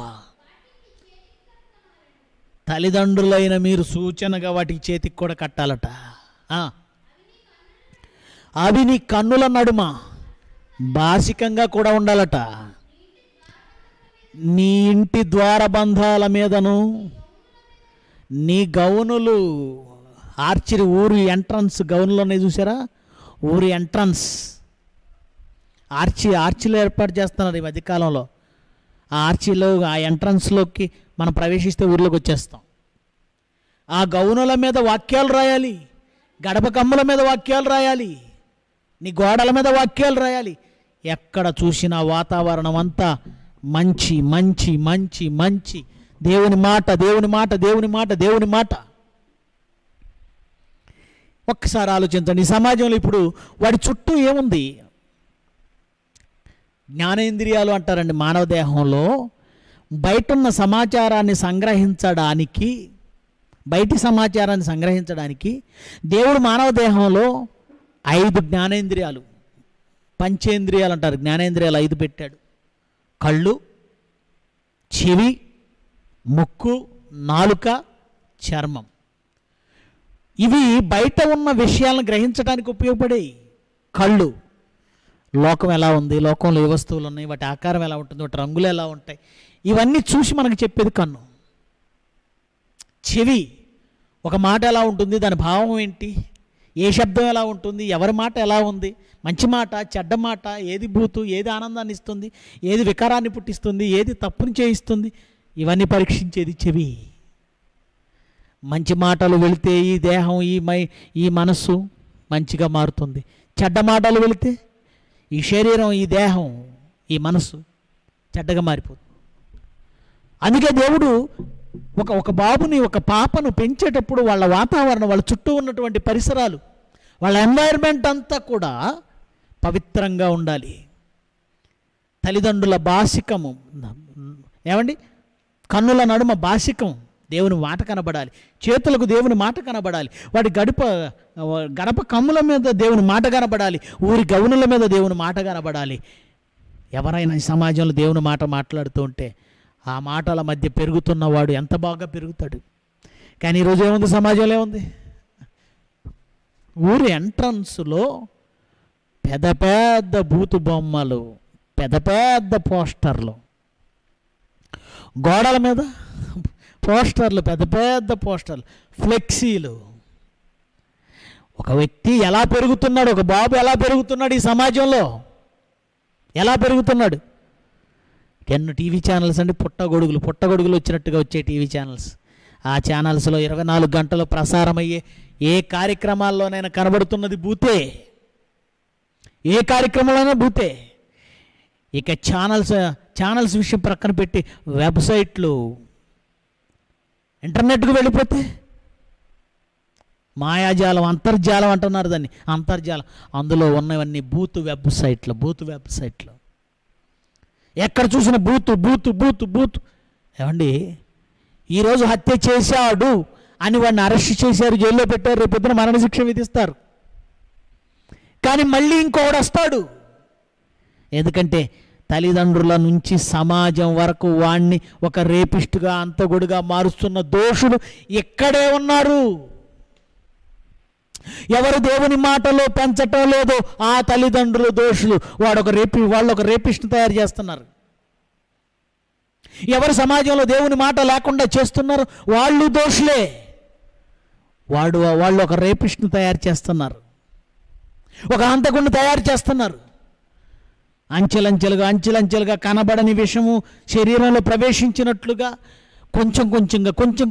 తల్లిదండ్రులైన మీరు సూచనగా వాటికి చేతికి కూడా కట్టాలట. అవి నీ కన్నుల నడుమ బాసికంగా కూడా ఉండాలట. నీ ఇంటి ద్వారబంధాల మీదను, నీ గౌనులు ఆర్చిరి, ఊరి ఎంట్రన్స్ గౌన్లోనే చూసారా, ఊరి ఎంట్రన్స్ ఆర్చిలో ఏర్పాటు చేస్తున్నారు ఈ మధ్యకాలంలో. ఆ ఆర్చిలో, ఆ ఎంట్రన్స్లోకి మనం ప్రవేశిస్తే ఊర్లోకి వచ్చేస్తాం. ఆ గౌనుల మీద వాక్యాలు రాయాలి, గడప కమ్ముల మీద వాక్యాలు రాయాలి, నీ గోడల మీద వాక్యాలు రాయాలి. ఎక్కడ చూసినా వాతావరణం అంతా మంచి మంచి మంచి మంచి దేవుని మాట, దేవుని మాట, దేవుని మాట, దేవుని మాట. ఒక్కసారి ఆలోచించండి, ఈ సమాజంలో ఇప్పుడు వాడి చుట్టూ ఏముంది? జ్ఞానేంద్రియాలు అంటారండి. మానవ దేహంలో బయటున్న సమాచారాన్ని సంగ్రహించడానికి, బయటి సమాచారాన్ని సంగ్రహించడానికి దేవుడు మానవ దేహంలో 5 జ్ఞానేంద్రియాలు, పంచేంద్రియాలు అంటారు, జ్ఞానేంద్రియాలు 5 పెట్టాడు. కళ్ళు, చెవి, ముక్కు, నాలుక, చర్మం. ఇవి బయట ఉన్న విషయాలను గ్రహించడానికి ఉపయోగపడేవి. కళ్ళు, లోకం ఎలా ఉంది, లోకంలో ఏ వస్తువులు ఉన్నాయి, వాటి ఆకారం ఎలా ఉంటుంది, వాటి రంగులు ఎలా ఉంటాయి, ఇవన్నీ చూసి మనకు చెప్పేది కన్ను. చెవి ఒక మాట ఎలా ఉంటుంది, దాని భావం ఏంటి, ఏ శబ్దం ఎలా ఉంటుంది, ఎవరి మాట ఎలా ఉంది, మంచి మాట చెడ్డ మాట, ఏది బూతు, ఏది ఆనందాన్ని ఇస్తుంది, ఏది వికారాన్ని పుట్టిస్తుంది, ఏది తప్పుని చేయిస్తుంది, ఇవన్నీ పరీక్షించేది చెవి. మంచి మాటలు వెళితే ఈ దేహం ఈ మనస్సు మంచిగా మారుతుంది. చెడ్డ మాటలు వెళితే ఈ శరీరం ఈ దేహం ఈ మనస్సు చెడ్డగా మారిపోతుంది. అందుకే దేవుడు ఒక బాబుని ఒక పాపను పెంచేటప్పుడు వాళ్ళ వాతావరణం, వాళ్ళ చుట్టూ ఉన్నటువంటి పరిసరాలు, వాళ్ళ ఎన్వైర్న్మెంట్ అంతా కూడా పవిత్రంగా ఉండాలి. తల్లిదండ్రుల బాసికము ఏమండి, కన్నుల నడుమ బాసికం దేవుని మాట కనబడాలి, చేతులకు దేవుని మాట కనబడాలి, వాడి గడప కమ్ముల మీద దేవుని మాట కనబడాలి, ఊరి గౌనుల మీద దేవుని మాట కనబడాలి. ఎవరైనా ఈ సమాజంలో దేవుని మాట మాట్లాడుతూ ఉంటే ఆ మాటల మధ్య పెరుగుతున్నవాడు ఎంత బాగా పెరుగుతాడు. కానీ ఈరోజు ఏముంది, సమాజంలో ఏముంది, ఊరి ఎంట్రన్స్లో పెద్ద పెద్ద బూతు బొమ్మలు, పెద్ద పెద్ద పోస్టర్లు, గోడల మీద పోస్టర్లు, పెద్ద పెద్ద పోస్టర్లు, ఫ్లెక్సీలు. ఒక వ్యక్తి ఎలా పెరుగుతున్నాడు, ఒక బాబు ఎలా పెరుగుతున్నాడు, ఈ సమాజంలో ఎలా పెరుగుతున్నాడు. ఎన్నో టీవీ ఛానల్స్ అండి, పుట్టగొడుగులు వచ్చినట్టుగా వచ్చే టీవీ ఛానల్స్. ఆ ఛానల్స్లో 24 గంటలు ప్రసారమయ్యే ఏ కార్యక్రమాల్లోనైనా కనబడుతున్నది బూతే, ఏ కార్యక్రమంలోనైనా బూతే. ఇక ఛానల్స్ విషయం ప్రక్కన పెట్టి వెబ్సైట్లు, ఇంటర్నెట్కు వెళ్ళిపోతే మాయాజాలం, అంతర్జాలం అంటున్నారు దాన్ని, అంతర్జాలం. అందులో ఉన్నవన్నీ బూతు వెబ్సైట్లు. ఎక్కడ చూసిన బూతు. ఏమండి, ఈరోజు హత్య చేశాడు అని వాడిని అరెస్ట్ చేశారు, జైల్లో పెట్టారు, రేపు పొద్దున మరణశిక్ష విధిస్తారు. కానీ మళ్ళీ ఇంకొకడు వస్తాడు. ఎందుకంటే తల్లిదండ్రుల నుంచి సమాజం వరకు వాణ్ణి ఒక రేపిస్టుగా, అంతకుడుగా మారుస్తున్న దోషులు ఇక్కడే ఉన్నారు. ఎవరు దేవుని మాటలో పెంచటం లేదో ఆ తల్లిదండ్రులు దోషులు. వాళ్ళు ఒక రేపిస్ట్ని తయారు చేస్తున్నారు. ఎవరు సమాజంలో దేవుని మాట లేకుండా చేస్తున్నారు వాళ్ళు దోషులే. వాళ్ళు ఒక రేపిస్ట్ని తయారు చేస్తున్నారు, ఒక హంతకుడిని తయారు చేస్తున్నారు. అంచెలంచెలుగా కనబడని విషము శరీరంలో ప్రవేశించినట్లుగా కొంచెం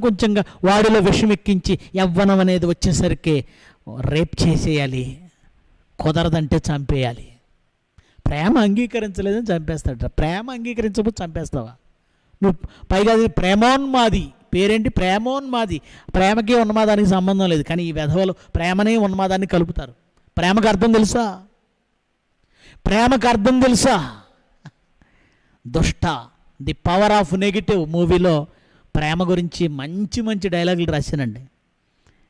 కొంచెంగా వాడిలో విషం ఎక్కించి యవ్వనం అనేది వచ్చేసరికి రేప్ చేసేయాలి, కుదరదంటే చంపేయాలి. ప్రేమ అంగీకరించలేదని చంపేస్తాడ. ప్రేమ అంగీకరించకపోతే చంపేస్తావా నువ్వు? పైగా అది ప్రేమోన్మాది, పేరేంటి, ప్రేమోన్మాది. ప్రేమకి ఉన్మాదానికి సంబంధం లేదు, కానీ ఈ వెధవలు ప్రేమనే ఉన్మాదాన్ని కలుపుతారు. ప్రేమకు అర్థం తెలుసా? దుష్ట, ది పవర్ ఆఫ్ నెగిటివ్ మూవీలో ప్రేమ గురించి మంచి డైలాగులు రాశానండి.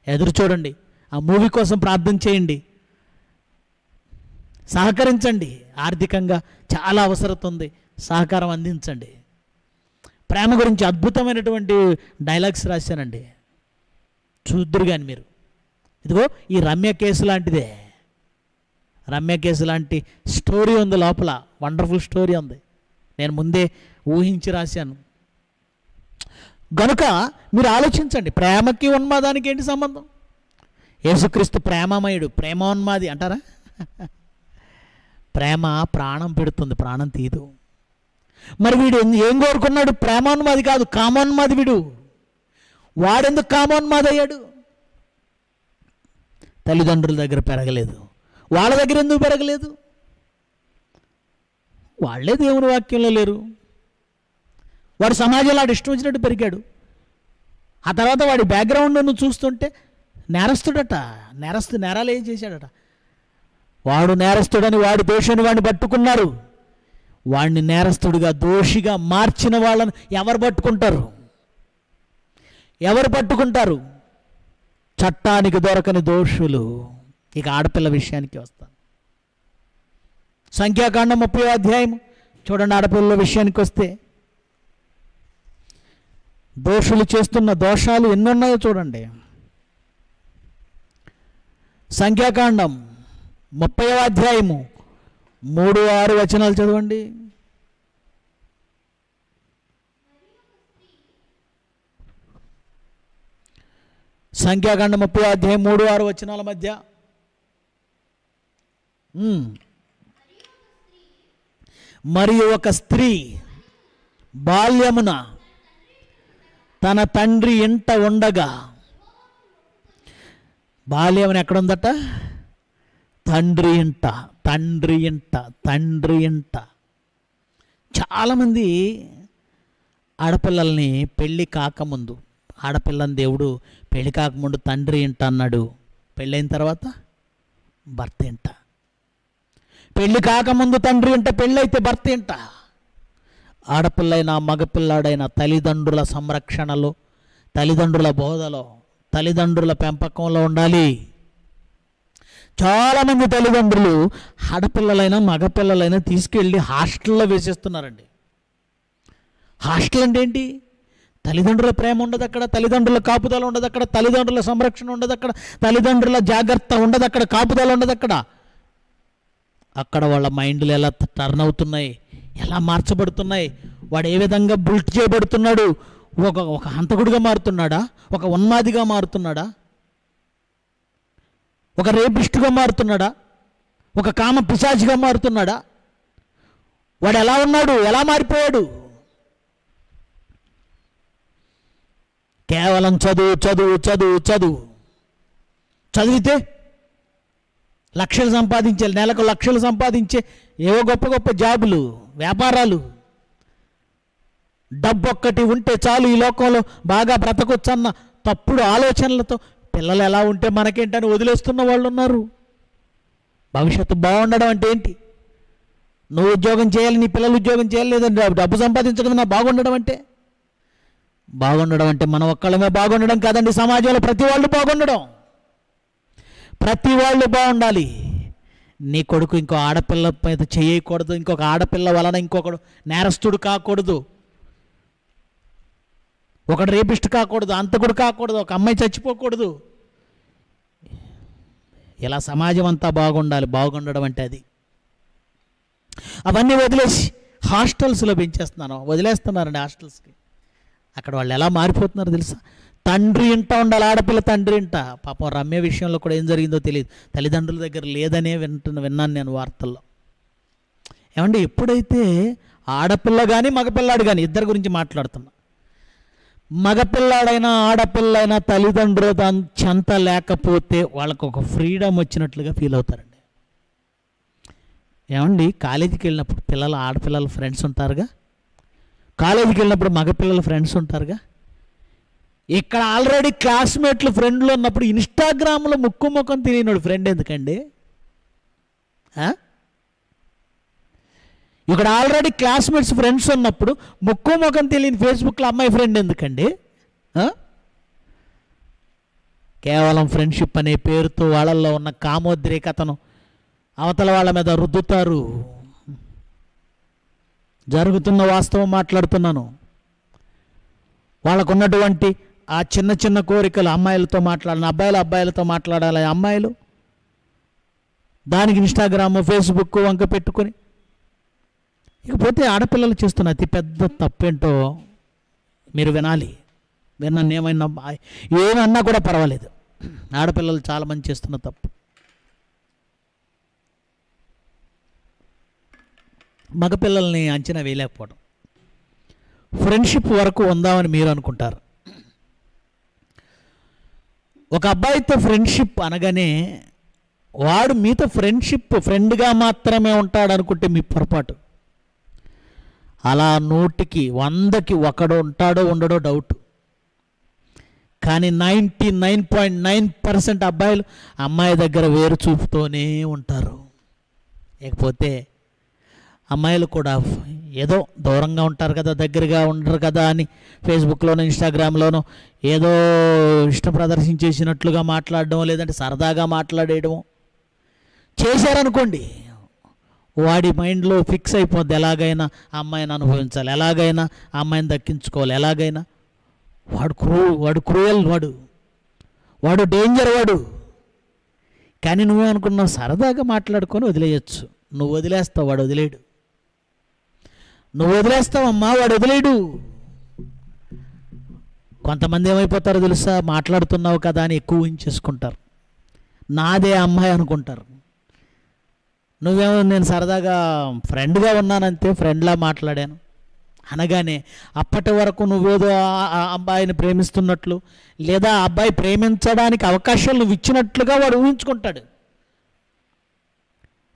ఎదురు చూడండి, ఆ మూవీ కోసం ప్రార్థన చేయండి, సహకరించండి. ఆర్థికంగా చాలా అవసరం ఉంది, సహకారం అందించండి. ప్రేమ గురించి అద్భుతమైనటువంటి డైలాగ్స్ రాశానండి, చూద్దురు కానీ మీరు. ఇదిగో ఈ రమ్య కేసు లాంటిదే, రమ్య కేసు లాంటి స్టోరీ ఉంది లోపల, వండర్ఫుల్ స్టోరీ ఉంది. నేను ముందే ఊహించి రాశాను. గనుక మీరు ఆలోచించండి, ప్రేమకి ఉన్మాదానికి ఏంటి సంబంధం? యేసుక్రీస్తు ప్రేమమయుడు, ప్రేమోన్మాది అంటారా? ప్రేమ ప్రాణం పెడుతుంది, ప్రాణం తీదు. మరి వీడు ఏం కోరుకున్నాడు? ప్రేమోన్మాది కాదు, కామోన్మాది. వాడెందుకు కామోన్మాది అయ్యాడు? తల్లిదండ్రుల దగ్గర పెరగలేదు. వాళ్ళ దగ్గర ఎందుకు పెరగలేదు? వాళ్ళే దేవుని వాక్యంలో లేరు. వాడు సమాజంలో వాడు ఇష్టం వచ్చినట్టు పెరిగాడు. ఆ తర్వాత వాడి బ్యాక్గ్రౌండ్ నువ్వు చూస్తుంటే నేరస్తుడట, నేరాలు ఏం చేశాడట. వాడు నేరస్తుడని వాడి దోషాన్ని వాడిని పట్టుకున్నారు. వాడిని నేరస్తుడిగా, దోషిగా మార్చిన వాళ్ళను ఎవరు పట్టుకుంటారు? చట్టానికి దొరకని దోషులు. ఇక ఆడపిల్ల విషయానికి వస్తాను. సంఖ్యాకాండం 30వ అధ్యాయం చూడండి. ఆడపిల్లల విషయానికి వస్తే దోషులు చేస్తున్న దోషాలు ఎన్నున్నాయో చూడండి. సంఖ్యాకాండం 30వ అధ్యాయము 3-6 వచనాలు చదవండి. సంఖ్యాకాండం 30:3-6 మధ్య. మరియు ఒక స్త్రీ బాల్యమున తన తండ్రి ఇంట ఉండగా, బాల్యమున ఎక్కడుందట? తండ్రి ఇంట. తండ్రి ఇంట, తండ్రి ఇంట. చాలామంది ఆడపిల్లల్ని పెళ్ళి కాకముందు, ఆడపిల్లని దేవుడు పెళ్ళి కాకముందు తండ్రి ఇంట అన్నాడు, పెళ్ళైన తర్వాత భర్త ఇంట. పెళ్ళి కాకముందు తండ్రి ఇంట, పెళ్ళైతే భర్త ఇంట. ఆడపిల్లైనా మగపిల్లాడైనా తల్లిదండ్రుల సంరక్షణలో, తల్లిదండ్రుల బోధలో, తల్లిదండ్రుల పెంపకంలో ఉండాలి. చాలామంది తల్లిదండ్రులు ఆడపిల్లలైనా మగపిల్లలైనా తీసుకెళ్ళి హాస్టల్లో వేసేస్తున్నారండి. హాస్టల్ అంటే ఏంటి? తల్లిదండ్రుల ప్రేమ ఉండదు అక్కడ, తల్లిదండ్రుల కాపుదల ఉండదు అక్కడ, తల్లిదండ్రుల సంరక్షణ ఉండదు అక్కడ, తల్లిదండ్రుల జాగ్రత్త ఉండదు అక్కడ, కాపుదల ఉండదు అక్కడ. అక్కడ వాళ్ళ మైండ్లు ఎలా టర్న్ అవుతున్నాయి, ఎలా మార్చబడుతున్నాయి, వాడు ఏ విధంగా బుల్ట్ చేయబడుతున్నాడు, ఒక హంతకుడిగా మారుతున్నాడా, ఒక ఉన్మాదిగా మారుతున్నాడా, ఒక రేపిస్టుగా మారుతున్నాడా, ఒక కామ పిశాచిగా మారుతున్నాడా, వాడు ఎలా ఉన్నాడు, ఎలా మారిపోయాడు? కేవలం చదువు చదువు చదువు చదువు చదివితే లక్షలు సంపాదించాలి, నెలకు లక్షలు సంపాదించే ఏవో గొప్ప గొప్ప జాబులు, వ్యాపారాలు, డబ్బు ఒక్కటి ఉంటే చాలు ఈ లోకంలో బాగా బ్రతకొచ్చన్న తప్పుడు ఆలోచనలతో పిల్లలు ఎలా ఉంటే మనకేంటని వదిలేస్తున్న వాళ్ళు ఉన్నారు. భవిష్యత్తు బాగుండడం అంటే ఏంటి? నువ్వు ఉద్యోగం చేయాలి, నీ పిల్లలు ఉద్యోగం చేయాలి, లేదంటే డబ్బు సంపాదించడం నా బాగుండడం అంటే? బాగుండడం అంటే మనం ఒక్కళ్ళమే బాగుండడం కాదండి, సమాజంలో ప్రతి వాళ్ళు బాగుండడం. ప్రతి వాళ్ళు బాగుండాలి. నీ కొడుకు ఇంకో ఆడపిల్ల మీద చేయకూడదు, ఇంకొక ఆడపిల్ల వలన ఇంకొకడు నేరస్తుడు కాకూడదు, ఒకడు రేపిస్ట్ కాకూడదు, అంతకుడు కాకూడదు, ఒక అమ్మాయి చచ్చిపోకూడదు. ఇలా సమాజం అంతా బాగుండాలి. బాగుండడం అంటే అది. అవన్నీ వదిలేసి హాస్టల్స్లో పెంచేస్తున్నాను, వదిలేస్తున్నారండి హాస్టల్స్కి. అక్కడ వాళ్ళు ఎలా మారిపోతున్నారు తెలుసా? తండ్రి ఇంట ఉండాలి, ఆడపిల్ల తండ్రి ఇంట. పాపం రమ్య విషయంలో కూడా ఏం జరిగిందో తెలియదు, తల్లిదండ్రుల దగ్గర లేదనే విన్నాను నేను వార్తల్లో. ఏమండి, ఎప్పుడైతే ఆడపిల్ల కానీ మగపిల్లాడు కానీ, ఇద్దరి గురించి మాట్లాడుతున్నా, మగపిల్లాడైనా ఆడపిల్లైనా తల్లిదండ్రులు చెంత లేకపోతే వాళ్ళకు ఒక ఫ్రీడమ్ వచ్చినట్లుగా ఫీల్ అవుతారండి. ఏమండి, కాలేజీకి వెళ్ళినప్పుడు పిల్లలు ఆడపిల్లల ఫ్రెండ్స్ ఉంటారుగా, కాలేజీకి వెళ్ళినప్పుడు మగపిల్లల ఫ్రెండ్స్ ఉంటారుగా. ఇక్కడ ఆల్రెడీ క్లాస్మేట్లు ఫ్రెండ్లు ఉన్నప్పుడు ఇన్స్టాగ్రామ్లో ముక్కు ముఖం తెలియనాడు ఫ్రెండ్ ఎందుకండి? ఇక్కడ ఆల్రెడీ క్లాస్మేట్స్ ఫ్రెండ్స్ ఉన్నప్పుడు ముక్కు ముఖం తెలియని ఫేస్బుక్లో అమ్మాయి ఫ్రెండ్ ఎందుకండి? కేవలం ఫ్రెండ్షిప్ అనే పేరుతో వాళ్ళల్లో ఉన్న కామోద్రేకతను అవతల వాళ్ళ మీద రుద్దుతారు. జరుగుతున్న వాస్తవం మాట్లాడుతున్నాను. వాళ్ళకున్నటువంటి ఆ చిన్న చిన్న కోరికలు, అమ్మాయిలతో మాట్లాడాలి, అబ్బాయిలతో మాట్లాడాలి, అమ్మాయిలు దానికి ఇన్స్టాగ్రామ్ ఫేస్బుక్ వంక పెట్టుకొని. ఇకపోతే ఆడపిల్లలు చేస్తున్న అతి పెద్ద తప్పేంటో మీరు వినాలి. విన్నాను, ఏమన్నా కూడా పర్వాలేదు. ఆడపిల్లలు చాలామంది చేస్తున్న తప్పు, మగపిల్లల్ని అంచనా వేయలేకపోవడం. ఫ్రెండ్షిప్ వరకు ఉందామని మీరు అనుకుంటారు. ఒక అబ్బాయితో ఫ్రెండ్షిప్ అనగానే వాడు మీతో ఫ్రెండ్గా మాత్రమే ఉంటాడు అనుకుంటే మీ పొరపాటు. అలా 100కి 100కి ఒకడు ఉంటాడో ఉండడో డౌట్. కానీ 99.9% అబ్బాయిలు అమ్మాయి దగ్గర వేరు చూపుతూనే ఉంటారు. లేకపోతే అమ్మాయిలు కూడా ఏదో దూరంగా ఉంటారు కదా, దగ్గరగా ఉండరు కదా అని ఫేస్బుక్లోనో ఇన్స్టాగ్రామ్లోనో ఏదో ఇష్టం ప్రదర్శించేసినట్లుగా మాట్లాడడం, లేదంటే సరదాగా మాట్లాడేయడము చేశారనుకోండి, వాడి మైండ్లో ఫిక్స్ అయిపోద్ది. ఎలాగైనా ఆ అమ్మాయిని అనుభవించాలి, ఎలాగైనా ఆ అమ్మాయిని దక్కించుకోవాలి, ఎలాగైనా. వాడు క్రూయల్, వాడు డేంజర్ వాడు. కానీ నువ్వే అనుకున్నావు సరదాగా మాట్లాడుకొని వదిలేయచ్చు. నువ్వు వదిలేస్తావు, వాడు వదిలేడు. నువ్వు వదిలేస్తావమ్మా, వాడు వదిలేడు. కొంతమంది ఏమైపోతారో తెలుసా, మాట్లాడుతున్నావు కదా అని ఎక్కువ ఊహించేసుకుంటారు. నాదే అమ్మాయి అనుకుంటారు. నువ్వేమో నేను సరదాగా ఫ్రెండ్గా ఉన్నానంతే, ఫ్రెండ్లా మాట్లాడాను అనగానే అప్పటి వరకు నువ్వేదో ఆ అబ్బాయిని ప్రేమిస్తున్నట్లు, లేదా ఆ అబ్బాయి ప్రేమించడానికి అవకాశాలు నువ్వు ఇచ్చినట్లుగా వాడు ఊహించుకుంటాడు.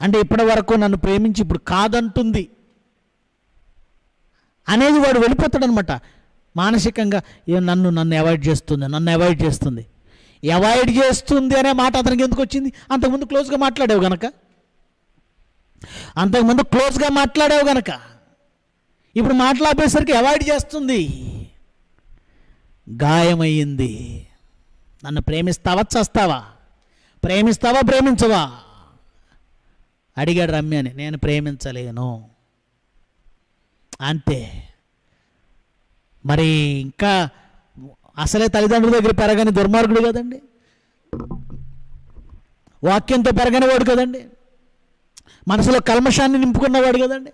అంటే ఇప్పటి వరకు నన్ను ప్రేమించి ఇప్పుడు కాదంటుంది అనేది వాడు వెళ్ళిపోతాడనమాట. మానసికంగా నన్ను అవాయిడ్ చేస్తుంది అవాయిడ్ చేస్తుంది అనే మాట అతనికి ఎందుకు వచ్చింది? అంతకుముందు క్లోజ్గా మాట్లాడావు గనక ఇప్పుడు మాట్లాడేసరికి అవాయిడ్ చేస్తుంది. గాయమయ్యింది. నన్ను ప్రేమిస్తావా చస్తావా, ప్రేమించవా అడిగాడు రమ్యని. నేను ప్రేమించలేను అంతే. మరి ఇంకా అసలే తల్లిదండ్రుల దగ్గర పెరగని దుర్మార్గుడు కదండి, వాక్యంతో పెరగని వాడు కదండి, మనసులో కల్మషాన్ని నింపుకున్నవాడు కదండి.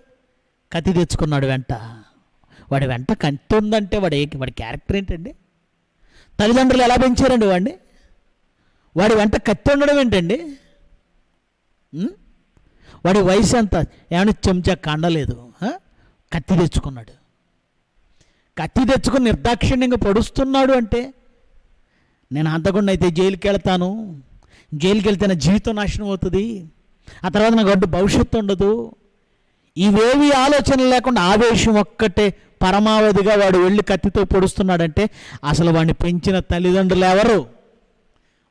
కత్తి తెచ్చుకున్నాడు వెంట. వాడి వెంట కత్తి ఉందంటే వాడి క్యారెక్టర్ ఏంటండి? తల్లిదండ్రులు ఎలా పెంచారండి వాడిని? వాడి వెంట కత్తి ఉండడం ఏంటండి? వాడి వయసు ఎంత? ఏమైనా చెంచా కండలేదు, కత్తి తెచ్చుకున్నాడు. కత్తి తెచ్చుకుని నిర్దాక్షిణ్యంగా పొడుస్తున్నాడు అంటే, నేను హంతకుండా అయితే జైలుకి వెళ్తాను, జైలుకి వెళ్తే నా జీవితం నాశనం అవుతుంది, ఆ తర్వాత నాకు అడ్డు భవిష్యత్తు ఉండదు, ఇవేవి ఆలోచనలు లేకుండా ఆవేశం ఒక్కటే పరమావధిగా వాడు వెళ్ళి కత్తితో పొడుస్తున్నాడంటే అసలు వాడిని పెంచిన తల్లిదండ్రులు ఎవరు?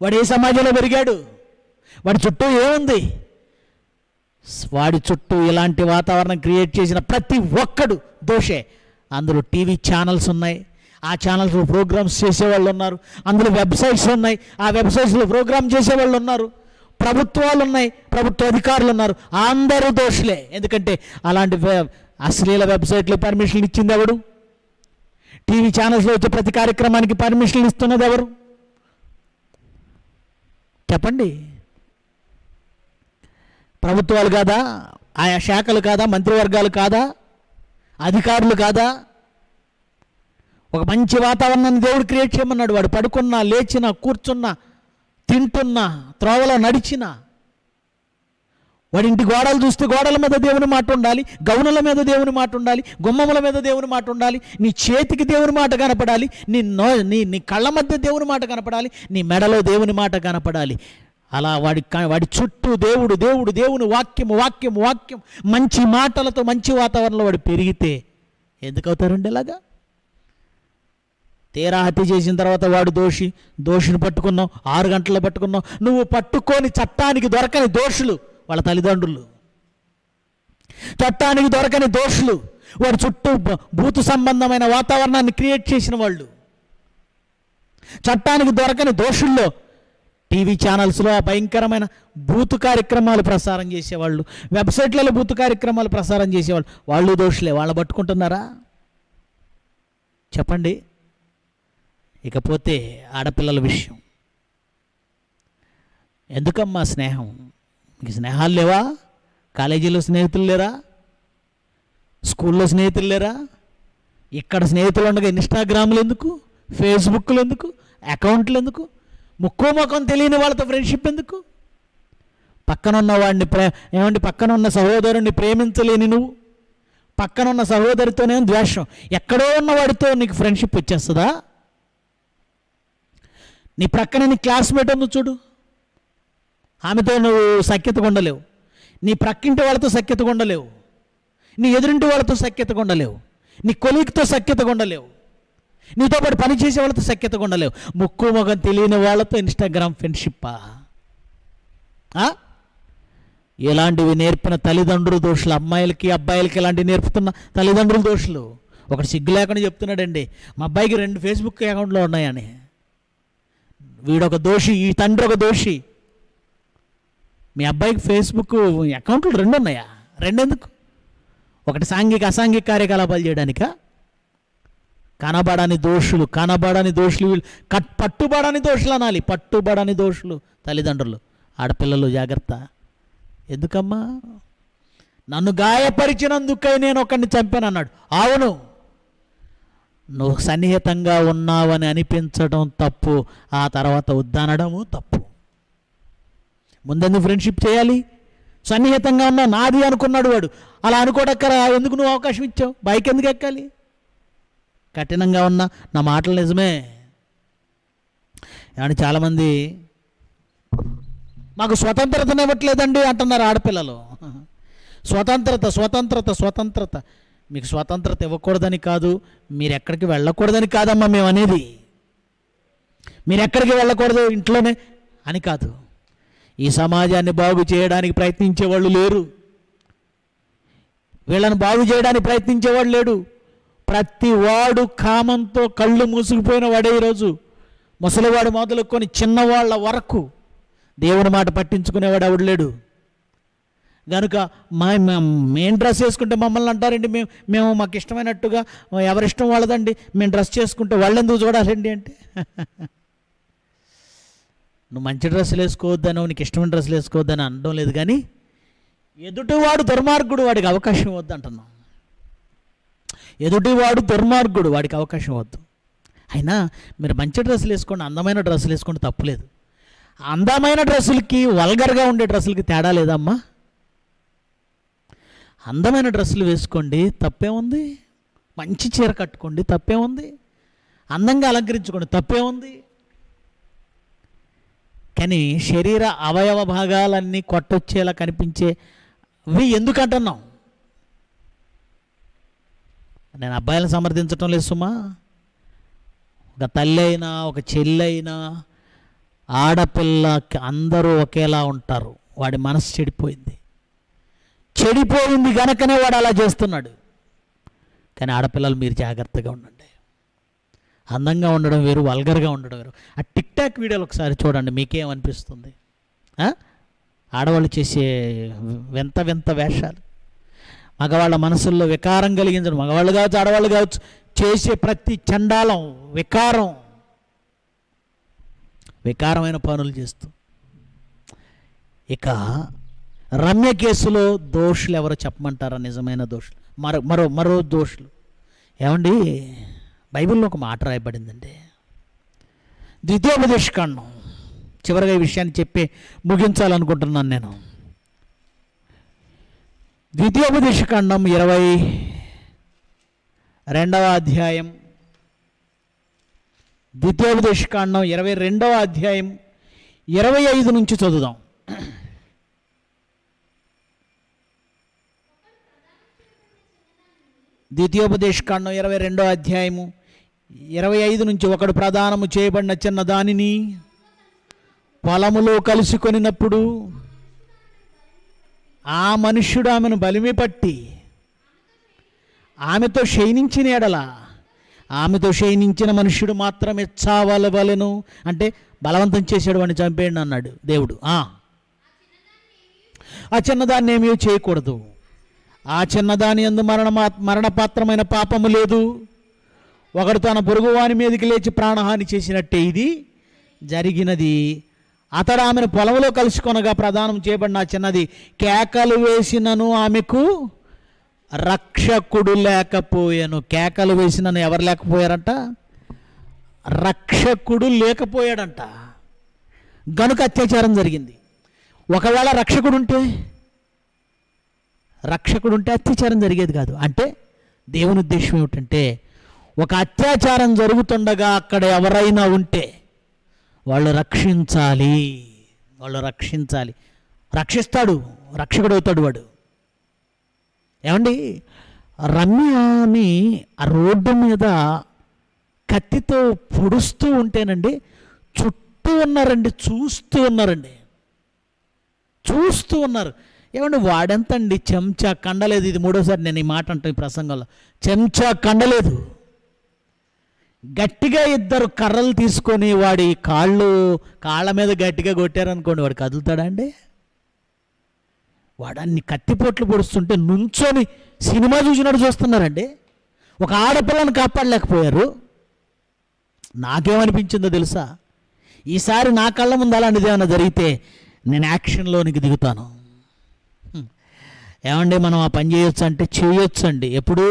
వాడు ఏ సమాజంలో పెరిగాడు? వాడి చుట్టూ ఏముంది? వాడి చుట్టూ ఇలాంటి వాతావరణం క్రియేట్ చేసిన ప్రతి ఒక్కడు దోషే. అందులో టీవీ ఛానల్స్ ఉన్నాయి, ఆ ఛానల్స్లో ప్రోగ్రామ్స్ చేసేవాళ్ళు ఉన్నారు, అందులో వెబ్సైట్స్ ఉన్నాయి, ఆ వెబ్సైట్స్లో ప్రోగ్రామ్ చేసేవాళ్ళు ఉన్నారు, ప్రభుత్వాలు ఉన్నాయి, ప్రభుత్వ అధికారులు ఉన్నారు. అందరూ దోషులే. ఎందుకంటే అలాంటి అశ్లీల వెబ్సైట్లు పర్మిషన్లు ఇచ్చింది ఎవడు? టీవీ ఛానల్స్లో వచ్చే ప్రతి కార్యక్రమానికి పర్మిషన్లు ఇస్తున్నది ఎవరు? చెప్పండి. ప్రభుత్వాలు కాదా? ఆయా శాఖలు కాదా? మంత్రివర్గాలు కాదా? అధికారులు కాదా? ఒక మంచి వాతావరణాన్ని దేవుడు క్రియేట్ చేయమన్నాడు. వాడు పడుకున్నా, లేచినా, కూర్చున్నా, తింటున్నా, త్రోవలో నడిచినా, వాడి ఇంటి గోడలు చూస్తే గోడల మీద దేవుని మాట ఉండాలి, గౌనుల మీద దేవుని మాట ఉండాలి, గుమ్మముల మీద దేవుని మాట ఉండాలి, నీ చేతికి దేవుని మాట కనపడాలి, నీ కళ్ళ మధ్య దేవుని మాట కనపడాలి, నీ మెడలో దేవుని మాట కనపడాలి. అలా వాడి చుట్టూ దేవుని వాక్యం మంచి మాటలతో మంచి వాతావరణంలో వాడు పెరిగితే ఎందుకు అవుతారండి ఇలాగా? తీరా హత్య చేసిన తర్వాత వాడు దోషిని పట్టుకున్నావు, 6 గంటల్లో పట్టుకున్నావు. నువ్వు పట్టుకొని చట్టానికి దొరకని దోషులు వాళ్ళ తల్లిదండ్రులు, చట్టానికి దొరకని దోషులు, వాడి చుట్టూ భూత సంబంధమైన వాతావరణాన్ని క్రియేట్ చేసిన వాళ్ళు, చట్టానికి దొరకని దోషుల్లో టీవీ ఛానల్స్లో ఆ భయంకరమైన బూతు కార్యక్రమాలు ప్రసారం చేసేవాళ్ళు, వెబ్సైట్లలో బూతు కార్యక్రమాలు ప్రసారం చేసేవాళ్ళు, వాళ్ళు దోషులే. వాళ్ళు పట్టుకుంటున్నారా? చెప్పండి. ఇకపోతే ఆడపిల్లల విషయం. ఎందుకమ్మా స్నేహం? మీకు స్నేహాలు లేవా? కాలేజీలో స్నేహితులు లేరా? స్కూల్లో స్నేహితులు లేరా? ఇక్కడ స్నేహితులు ఉండగా ఇన్స్టాగ్రామ్లు ఎందుకు, ఫేస్బుక్లు ఎందుకు, అకౌంట్లు ఎందుకు, ముఖం తెలియని వాళ్ళతో ఫ్రెండ్షిప్ ఎందుకు? పక్కనున్న వాడిని పక్కనున్న సహోదరుని ప్రేమించలేని నువ్వు, పక్కనున్న సహోదరితోనే ద్వేషం, ఎక్కడో ఉన్న వాడితో నీకు ఫ్రెండ్షిప్ వచ్చేస్తుందా? నీ ప్రక్కన నీ క్లాస్మేట్ ఉంది చూడు, ఆమెతో నువ్వు సఖ్యతగా ఉండలేవు, నీ ప్రక్కింటి వాళ్ళతో సఖ్యతగా ఉండలేవు, నీ ఎదురింటి వాళ్ళతో సఖ్యతగా ఉండలేవు, నీ కొలీగ్తో సఖ్యతగా ఉండలేవు, నీతో పాటు పనిచేసే వాళ్ళతో సఖ్యతగా ఉండలేవు. ముఖం తెలియని వాళ్ళతో ఇన్స్టాగ్రామ్ ఫ్రెండ్షిప్పా? ఇలాంటివి నేర్పిన తల్లిదండ్రులు దోషులు. అమ్మాయిలకి అబ్బాయిలకి ఇలాంటివి నేర్పుతున్న తల్లిదండ్రులు దోషులు. ఒకటి సిగ్గు లేకుండా చెప్తున్నాడండి, మా అబ్బాయికి 2 ఫేస్బుక్ అకౌంట్లో ఉన్నాయని. వీడొక దోషి, ఈ తండ్రి ఒక దోషి. మీ అబ్బాయికి ఫేస్బుక్ అకౌంట్లు 2 ఉన్నాయా? 2 ఎందుకు? ఒకటి సాంఘిక అసాంఘిక కార్యకలాపాలు చేయడానికా? కనబడని దోషులు వీళ్ళు, పట్టుబడని దోషులు అనాలి, పట్టుబడని దోషులు తల్లిదండ్రులు. ఆడపిల్లలు జాగ్రత్త. ఎందుకమ్మా? నన్ను గాయపరిచినందుకై నేను ఒకరిని చంపాను అన్నాడు. అవును, నువ్వు సన్నిహితంగా ఉన్నావని అనిపించడం తప్పు, ఆ తర్వాత వద్దనడము తప్పు. ముందెందుకు ఫ్రెండ్షిప్ చేయాలి? సన్నిహితంగా ఉన్నా నాది అనుకున్నాడు వాడు. అలా అనుకోడక్కరా, ఎందుకు నువ్వు అవకాశం ఇచ్చావు? బైక్ ఎందుకు ఎక్కాలి? కఠినంగా ఉన్నా నా మాటలు నిజమే. ఏమంటే చాలామంది మాకు స్వతంత్రతనివ్వట్లేదండి అంటున్నారు ఆడపిల్లలు. స్వతంత్రత స్వతంత్రత స్వతంత్రత. మీకు స్వతంత్రత ఇవ్వకూడదని కాదు, మీరు ఎక్కడికి వెళ్ళకూడదని కాదమ్మా మేము అనేది. మీరు ఎక్కడికి వెళ్ళకూడదు ఇంట్లోనే అని కాదు. ఈ సమాజాన్ని బాగు చేయడానికి ప్రయత్నించే వాళ్ళు లేరు, వీళ్ళని బాగు చేయడానికి ప్రయత్నించేవాడు లేడు. ప్రతి వాడు కామంతో కళ్ళు మూసుకుపోయిన వాడే ఈరోజు. ముసలివాడు మొదలుకొని చిన్నవాళ్ళ వరకు దేవుని మాట పట్టించుకునేవాడు ఎవడు లేడు. కనుక మేము డ్రెస్ చేసుకుంటే మమ్మల్ని అంటారండి, మేము మాకు ఇష్టమైనట్టుగా ఎవరిష్టం వాళ్ళదండి, మేము డ్రెస్ చేసుకుంటే వాళ్ళు ఎందుకు చూడాలండి అంటే, నువ్వు మంచి డ్రెస్సులు వేసుకోవద్దని, నీకు ఇష్టమైన డ్రెస్సులు వేసుకోవద్దని అనడం లేదు, కానీ ఎదుటివాడు దుర్మార్గుడు, వాడికి అవకాశం వద్దు అంటున్నాం. ఎదుటివాడు దుర్మార్గుడు, వాడికి అవకాశం వద్దు. అయినా మీరు మంచి డ్రెస్సులు వేసుకోండి, అందమైన డ్రెస్సులు వేసుకోండి, తప్పులేదు. అందమైన డ్రెస్సులకి వల్గర్గా ఉండే డ్రెస్సులకి తేడా లేదమ్మా. అందమైన డ్రెస్సులు వేసుకోండి, తప్పేముంది. మంచి చీర కట్టుకోండి, తప్పేముంది. అందంగా అలంకరించుకోండి, తప్పేముంది. కానీ శరీర అవయవ భాగాలన్నీ కొట్టొచ్చేలా కనిపించేవి ఎందుకంటున్నాం? నేను అబ్బాయిలను సమర్థించటం లేదు సుమా. ఒక తల్లి అయినా, ఒక చెల్లి అయినా, ఆడపిల్లకి అందరూ ఒకేలా ఉంటారు. వాడి మనసు చెడిపోయింది కనుకనే వాడు అలా చేస్తున్నాడు. కానీ ఆడపిల్లలు మీరు జాగ్రత్తగా ఉండండి. అందంగా ఉండడం వేరు, వల్గర్గా ఉండడం వేరు. ఆ టిక్ టాక్ వీడియోలు ఒకసారి చూడండి, మీకేమనిపిస్తుంది? ఆడవాళ్ళు చేసే వింత వింత వేషాలు, మగవాళ్ళ మనసుల్లో వికారం కలిగించడం, మగవాళ్ళు కావచ్చు ఆడవాళ్ళు కావచ్చు, చేసే ప్రతి చండాలం వికారమైన పనులు చేస్తూ. ఇక రమ్య కేసులో దోషులు ఎవరో చెప్పమంటారా? నిజమైన దోషులు, మరో దోషులు. ఏమండి, బైబిల్లో ఒక మాట రాయబడిందండి, ద్వితీయోపదేశకాండం. చివరిగా ఈ విషయాన్ని చెప్పి ముగించాలనుకుంటున్నాను నేను. ద్వితీయోపదేశకాండం 22వ అధ్యాయం, ద్వితీయోపదేశకాండం 22వ అధ్యాయం 25 నుంచి చదువుదాం. ద్వితీయోపదేశకాండం 22వ అధ్యాయము 25 నుంచి, ఒకడు ప్రదానము చేయబడిన చిన్న దానిని పొలములో కలుసుకొనినప్పుడు ఆ మనుష్యుడు ఆమెను బలిమి పట్టి ఆమెతో శయనించిన ఎడల ఆమెతో శయనించిన మనుష్యుడు మాత్రమే చావలవలెను. అంటే బలవంతం చేసాడు, వాడిని చంపేయండి అన్నాడు దేవుడు. ఆ చిన్నదాన్ని ఏమీ చేయకూడదు. ఆ చిన్నదాని యందు మరణపాత్రమైన పాపము లేదు. ఒకడు తన పొరుగువాని మీదకి లేచి ప్రాణహాని చేసినట్టే ఇది జరిగినది. అతడు ఆమెను పొలంలో కలుసుకొనగా ప్రదానం చేయబడిన ఆ చిన్నది కేకలు వేసినను ఆమెకు రక్షకుడు లేకపోయాను. కేకలు వేసినను ఎవరు లేకపోయారంట? రక్షకుడు లేకపోయాడంట. గనుక అత్యాచారం జరిగింది. ఒకవేళ రక్షకుడు ఉంటే అత్యాచారం జరిగేది కాదు. అంటే దేవుని ఉద్దేశం ఏమిటంటే, ఒక అత్యాచారం జరుగుతుండగా అక్కడ ఎవరైనా ఉంటే వాళ్ళు రక్షించాలి. రక్షిస్తాడు, రక్షకుడు అవుతాడు వాడు. ఏమండి, రమ్యని ఆ రోడ్డు మీద కత్తితో పొడుస్తూ ఉంటేనండి చుట్టూ ఉన్నారండి, చూస్తూ ఉన్నారు. ఏమండి, వాడెంతండి, చెంచా కండలేదు. ఇది మూడోసారి నేను ఈ మాట అంటాను ఈ ప్రసంగంలో. చెంచా కండలేదు. గట్టిగా ఇద్దరు కర్రలు తీసుకొని వాడి కాళ్ళ మీద గట్టిగా కొట్టారనుకోండి, వాడు కదులుతాడా అండి? వాడాన్ని కత్తిపోట్లు పొడుస్తుంటే నుంచొని సినిమా చూసినట్టు చూస్తున్నారండి. ఒక ఆడపిల్లను కాపాడలేకపోయారు. నాకేమనిపించిందో తెలుసా? ఈసారి నా కళ్ళ ముందు అలాంటిది ఏమైనా జరిగితే నేను యాక్షన్లోనికి దిగుతాను. ఏమండి, మనం ఆ పని చేయొచ్చు అంటే చేయొచ్చండి. ఎప్పుడు?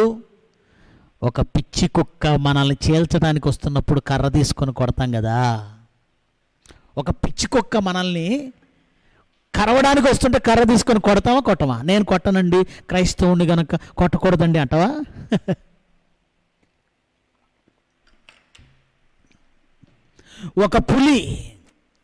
ఒక పిచ్చి కుక్క మనల్ని చీల్చడానికి వస్తున్నప్పుడు కర్ర తీసుకొని కొడతాం కదా. ఒక పిచ్చి కుక్క మనల్ని కరవడానికి వస్తుంటే కర్ర తీసుకొని కొడతామా కొట్టమా? నేను కొట్టనండి, క్రైస్తవుని గనక కొట్టకూడదండి అంటావా? ఒక పులి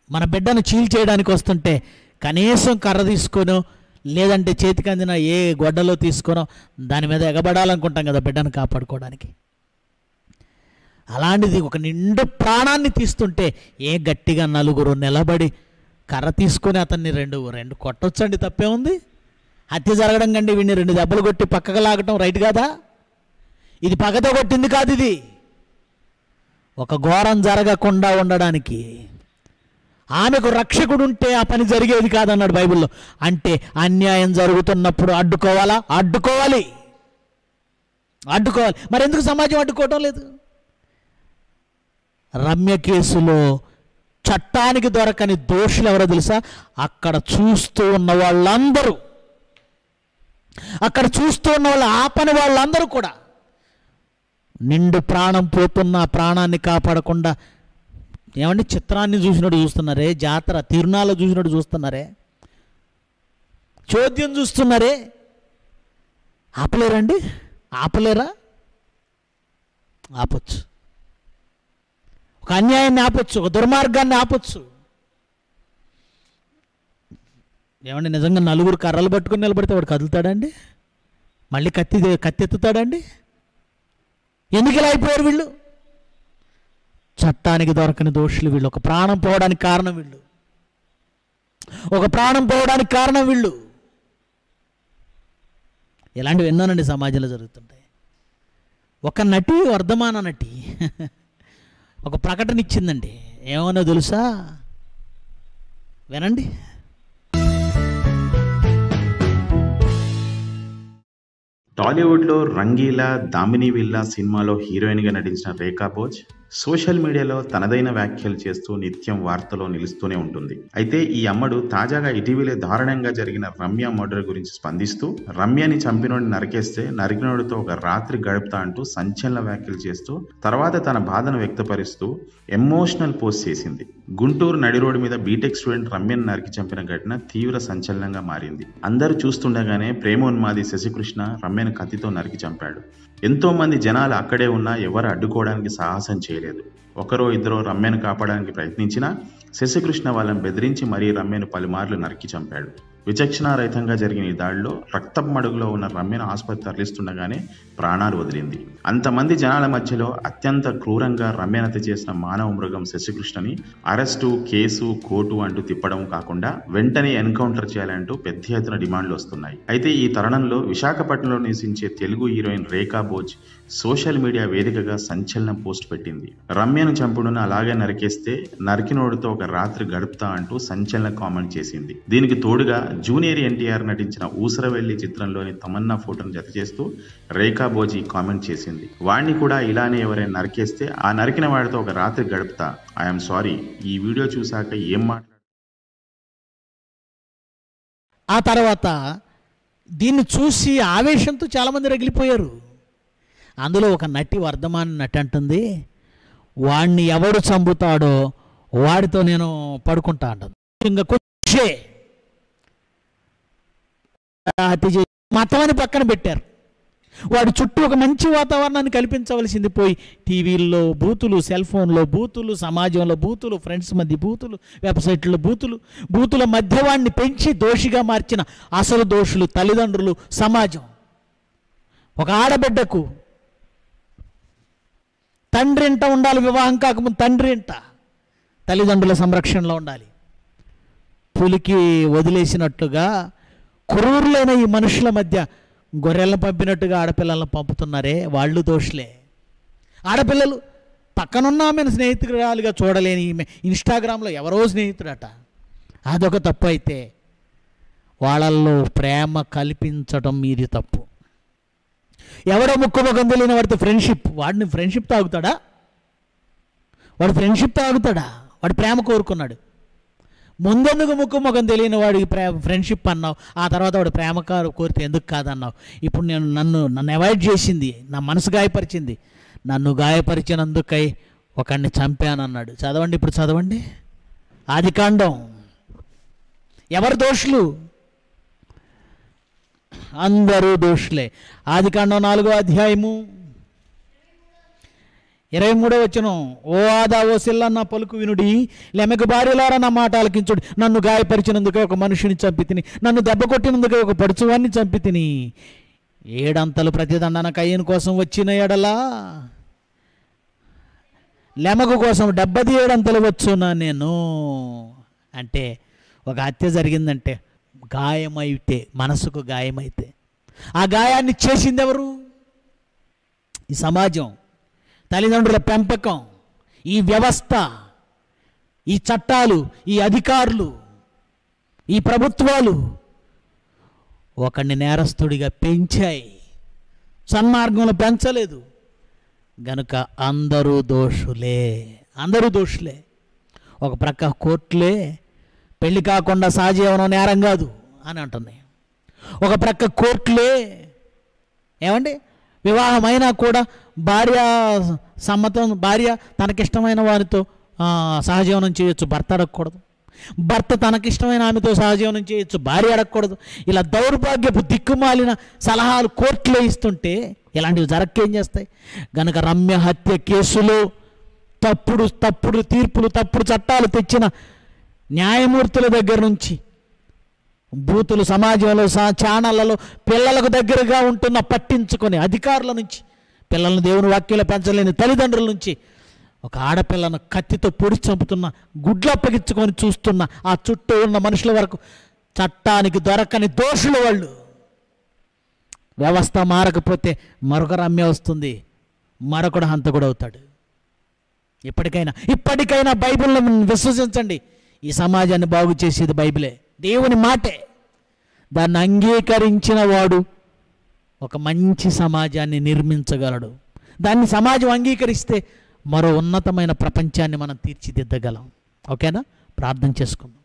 మన బిడ్డను చీల్చేయడానికి వస్తుంటే కనీసం కర్ర తీసుకొనో లేదంటే చేతికి అందిన ఏ గొడ్డలో తీసుకొనో దాని మీద ఎగబడాలనుకుంటాం కదా బిడ్డను కాపాడుకోవడానికి. అలాంటిది ఒక నిండు ప్రాణాన్ని తీస్తుంటే ఏ గట్టిగా నలుగురు నిలబడి కర్ర తీసుకొని అతన్ని రెండు కొట్టొచ్చండి, తప్పే ఉంది? హత్య జరగడం కండి వీడిని 2 దెబ్బలు కొట్టి పక్కకు లాగటం రైట్ కాదా? ఇది పగతో కొట్టింది కాదు, ఇది ఒక ఘోరం జరగకుండా ఉండడానికి. ఆమెకు రక్షకుడు ఉంటే ఆ పని జరిగేది కాదన్నాడు బైబిల్లో. అంటే అన్యాయం జరుగుతున్నప్పుడు అడ్డుకోవాలా? అడ్డుకోవాలి. మరి ఎందుకు సమాజం అడ్డుకోవటం లేదు? రమ్య కేసులో చట్టానికి దొరకని దోషులు ఎవరో తెలుసా? అక్కడ చూస్తూ ఉన్న వాళ్ళందరూ, అక్కడ చూస్తూ ఉన్న వాళ్ళు, ఆపని వాళ్ళందరూ కూడా నిండు ప్రాణం పోతున్న ప్రాణాన్ని కాపాడకుండా ఏమండి చిత్రాన్ని చూసినట్టు చూస్తున్నారే, జాతర తిరునాళ్ళు చూసినట్టు చూస్తున్నారే, చోద్యం చూస్తున్నారే. ఆపలేరండి? ఆపలేరా? ఆపొచ్చు. ఒక అన్యాయాన్ని ఆపొచ్చు, ఒక దుర్మార్గాన్ని ఆపొచ్చు. ఏమండి నిజంగా నలుగురు కర్రలు పట్టుకుని నిలబడితే వాడు కదులుతాడండి? మళ్ళీ కత్తెత్తుతాడండి? ఎందుకు ఇలా అయిపోయారు వీళ్ళు? చట్టానికి దొరకని దోషులు వీళ్ళు. ఒక ప్రాణం పోవడానికి కారణం వీళ్ళు. ఒక ప్రాణం పోవడానికి కారణం వీళ్ళు. ఇలాంటివి ఎన్నోనండి సమాజంలో జరుగుతుంటాయి. ఒక నటి, వర్ధమాన నటి ఒక ప్రకటన ఇచ్చిందండి. ఏమన్నా తెలుసా? వినండి. టాలీవుడ్లో రంగీలా, దామిని విల్లా సినిమాలో హీరోయిన్గా నటించిన రేఖా భోజ్ సోషల్ మీడియాలో తనదైన వ్యాఖ్యలు చేస్తూ నిత్యం వార్తలో నిలుస్తూనే ఉంటుంది. అయితే ఈ అమ్మడు తాజాగా ఇటీవలే దారుణంగా జరిగిన రమ్య మర్డర్ గురించి స్పందిస్తూ రమ్యని చంపినోడిని నరికేస్తే నరికినోడితో ఒక రాత్రి గడుపుతా అంటూ సంచలన వ్యాఖ్యలు చేస్తూ తర్వాత తన బాధను వ్యక్తపరుస్తూ ఎమోషనల్ పోస్ట్ చేసింది. గుంటూరు నడి రోడ్డు మీద బీటెక్ స్టూడెంట్ రమ్యను నరికి చంపిన ఘటన తీవ్ర సంచలనంగా మారింది. అందరూ చూస్తుండగానే ప్రేమోన్మాది శశికృష్ణ రమ్యను కత్తితో నరికి చంపాడు. ఎంతో మంది జనాలు అక్కడే ఉన్నా ఎవరు అడ్డుకోవడానికి సాహసం చేయలేదు. ఒకరో ఇద్దరో రమ్యను కాపాడడానికి ప్రయత్నించినా శశికృష్ణ వాళ్ళని బెదిరించి మరీ రమ్యను పలుమార్లు నరికి చంపాడు. విచక్షణారహితంగా జరిగిన ఈ దాడిలో రక్తపు మడుగులో ఉన్న రమ్యను ఆసుపత్రి తరలిస్తుండగానే ప్రాణాలు వదిలింది. అంతమంది జనాల మధ్యలో అత్యంత క్రూరంగా రమ్యనత చేసిన మానవ మృగం శశికృష్ణని అరెస్టు, కేసు, కోర్టు అంటూ తిప్పడం కాకుండా వెంటనే ఎన్కౌంటర్ చేయాలంటూ పెద్ద ఎత్తున డిమాండ్లు వస్తున్నాయి. అయితే ఈ తరుణంలో విశాఖపట్నంలో నివసించే తెలుగు హీరోయిన్ రేఖా భోజ్ సోషల్ మీడియా వేదికగా సంచలనం పోస్ట్ పెట్టింది. రమ్యను చంపుడును అలాగే నరికేస్తే నరికినోడితో ఒక రాత్రి గడుపుతా అంటూ సంచలన కామెంట్ చేసింది. దీనికి తోడుగా జూనియర్ ఎన్టీఆర్ నటించిన ఊసరవెల్లి చిత్రంలోని తమన్నా ఫోటోను జత చేస్తూ రేఖా భోజ్ ఈ కామెంట్ చేసింది. వాడిని కూడా ఇలానే ఎవరైనా నరికేస్తే ఆ నరికిన వాడితో ఒక రాత్రి గడుపుతా. I'm sorry. ఈ వీడియో చూశాక ఏం ఆ తర్వాత దీన్ని చూసి ఆవేశంతో చాలామంది రగిలిపోయారు. అందులో ఒక నటి, వర్ధమాన నటి అంటుంది, వాడిని ఎవడు చంపుతాడో వాడితో నేను పడుకుంటా అంటుంది. ఇంకా కూర్చే మతమని పక్కన పెట్టారు. వాడి చుట్టూ ఒక మంచి వాతావరణాన్ని కల్పించవలసింది పోయి టీవీల్లో బూతులు, సెల్ ఫోన్లో బూతులు, సమాజంలో బూతులు, ఫ్రెండ్స్ మధ్య బూతులు, వెబ్సైట్లో బూతుల మధ్య వాడిని పెంచి దోషిగా మార్చిన అసలు దోషులు తల్లిదండ్రులు, సమాజం. ఒక ఆడబిడ్డకు తండ్రి ఇంట ఉండాలి, వివాహం కాకముందు తండ్రి ఇంట తల్లిదండ్రుల సంరక్షణలో ఉండాలి. పులికి వదిలేసినట్టుగా క్రూరులైన ఈ మనుషుల మధ్య గొర్రెలను పంపినట్టుగా ఆడపిల్లలను పంపుతున్నారే, వాళ్ళు దోషులే. ఆడపిల్లలు పక్కనున్న ఆమెను స్నేహితురాలుగా చూడలేని ఈమె ఇన్స్టాగ్రామ్లో ఎవరో స్నేహితుడట, అదొక తప్పు. అయితే వాళ్ళల్లో ప్రేమ కల్పించడం మీది తప్పు. ఎవడో ముక్కుముఖం తెలియని వాడితో వాడిని ఫ్రెండ్షిప్ తాగుతాడా? వాడు ఫ్రెండ్షిప్ తాగుతాడా? వాడు ప్రేమ కోరుకున్నాడు. ముందెందుకు ముక్కు ముఖం తెలియని వాడికి ఫ్రెండ్షిప్ అన్నావు, ఆ తర్వాత వాడు ప్రేమ కోరితే ఎందుకు కాదన్నావు. ఇప్పుడు నన్ను అవాయిడ్ చేసింది, నా మనసు గాయపరిచింది, నన్ను గాయపరిచినందుకై ఒకడిని చంపానన్నాడు. చదవండి, ఇప్పుడు చదవండి ఆదికాండం. ఎవరు దోషులు? అందరూ దోషులే. ఆదికాండం 4వ అధ్యాయము 23వ వచనం. ఓ ఆదా ఓ సిల్ల నా పలుకు వినుడి, లెమెకు భార్యలారా నా మాట ఆలకించుడి. నన్ను గాయపరిచినందుకే ఒక మనుషుని చంపితిని, నన్ను దెబ్బ కొట్టినందుకే ఒక పడుచువాన్ని చంపితిని. 7 అంతలు ప్రతిదండన కయ్యను కోసం వచ్చిన ఎడలా లెమకు కోసం 77 అంతలు వచ్చునా నేను. అంటే ఒక హత్య జరిగిందంటే, గాయమైతే, మనసుకు గాయమైతే, ఆ గాయాన్ని చేసింది ఎవరు? ఈ సమాజం, తల్లిదండ్రుల పెంపకం, ఈ వ్యవస్థ, ఈ చట్టాలు, ఈ అధికారులు, ఈ ప్రభుత్వాలు ఒకడిని నేరస్తుడిగా పెంచాయి, సన్మార్గంలో పెంచలేదు. గనుక అందరూ దోషులే, అందరూ దోషులే. ఒక ప్రక్క కోర్టులే పెళ్లి కాకుండా సహజీవనం నేరం కాదు అని అంటున్నాయి. ఒక ప్రక్క కోర్టులే ఏమండి వివాహమైనా కూడా భార్య తనకిష్టమైన వారితో సహజీవనం చేయొచ్చు, భర్త అడగకూడదు. భర్త తనకిష్టమైన ఆమెతో సహజీవనం చేయొచ్చు, భార్య అడగకూడదు. ఇలా దౌర్భాగ్యపు దిక్కుమాలిన సలహాలు కోర్టులో ఇస్తుంటే ఇలాంటివి జరక్కేం చేస్తాయి? గనక రమ్య హత్య కేసులో తప్పుడు తీర్పులు, తప్పుడు చట్టాలు తెచ్చిన న్యాయమూర్తుల దగ్గర నుంచి, బూతులు సమాజంలో ఛానళ్లలో పిల్లలకు దగ్గరగా ఉంటున్న పట్టించుకొని అధికారుల నుంచి, పిల్లలను దేవుని వాక్యంలో పెంచలేని తల్లిదండ్రుల నుంచి, ఒక ఆడపిల్లను కత్తితో పొడి చంపుతున్న, గుడ్లు అప్పగించుకొని చూస్తున్న ఆ చుట్టూ ఉన్న మనుషుల వరకు చట్టానికి దొరకని దోషులు వాళ్ళు. వ్యవస్థ మారకపోతే మరొక రమ్య వస్తుంది, మరొకడు హంతకుడు అవుతాడు. ఇప్పటికైనా బైబిల్ని విశ్వసించండి. ఈ సమాజాన్ని బాగు చేసేది బైబిలే, దేవుని మాటే. దాన్ని అంగీకరించిన వాడు ఒక మంచి సమాజాన్ని నిర్మించగలడు. దాన్ని సమాజం అంగీకరిస్తే మరో ఉన్నతమైన ప్రపంచాన్ని మనం తీర్చిదిద్దగలం. ఓకేనా? ప్రార్థన చేసుకుందాం.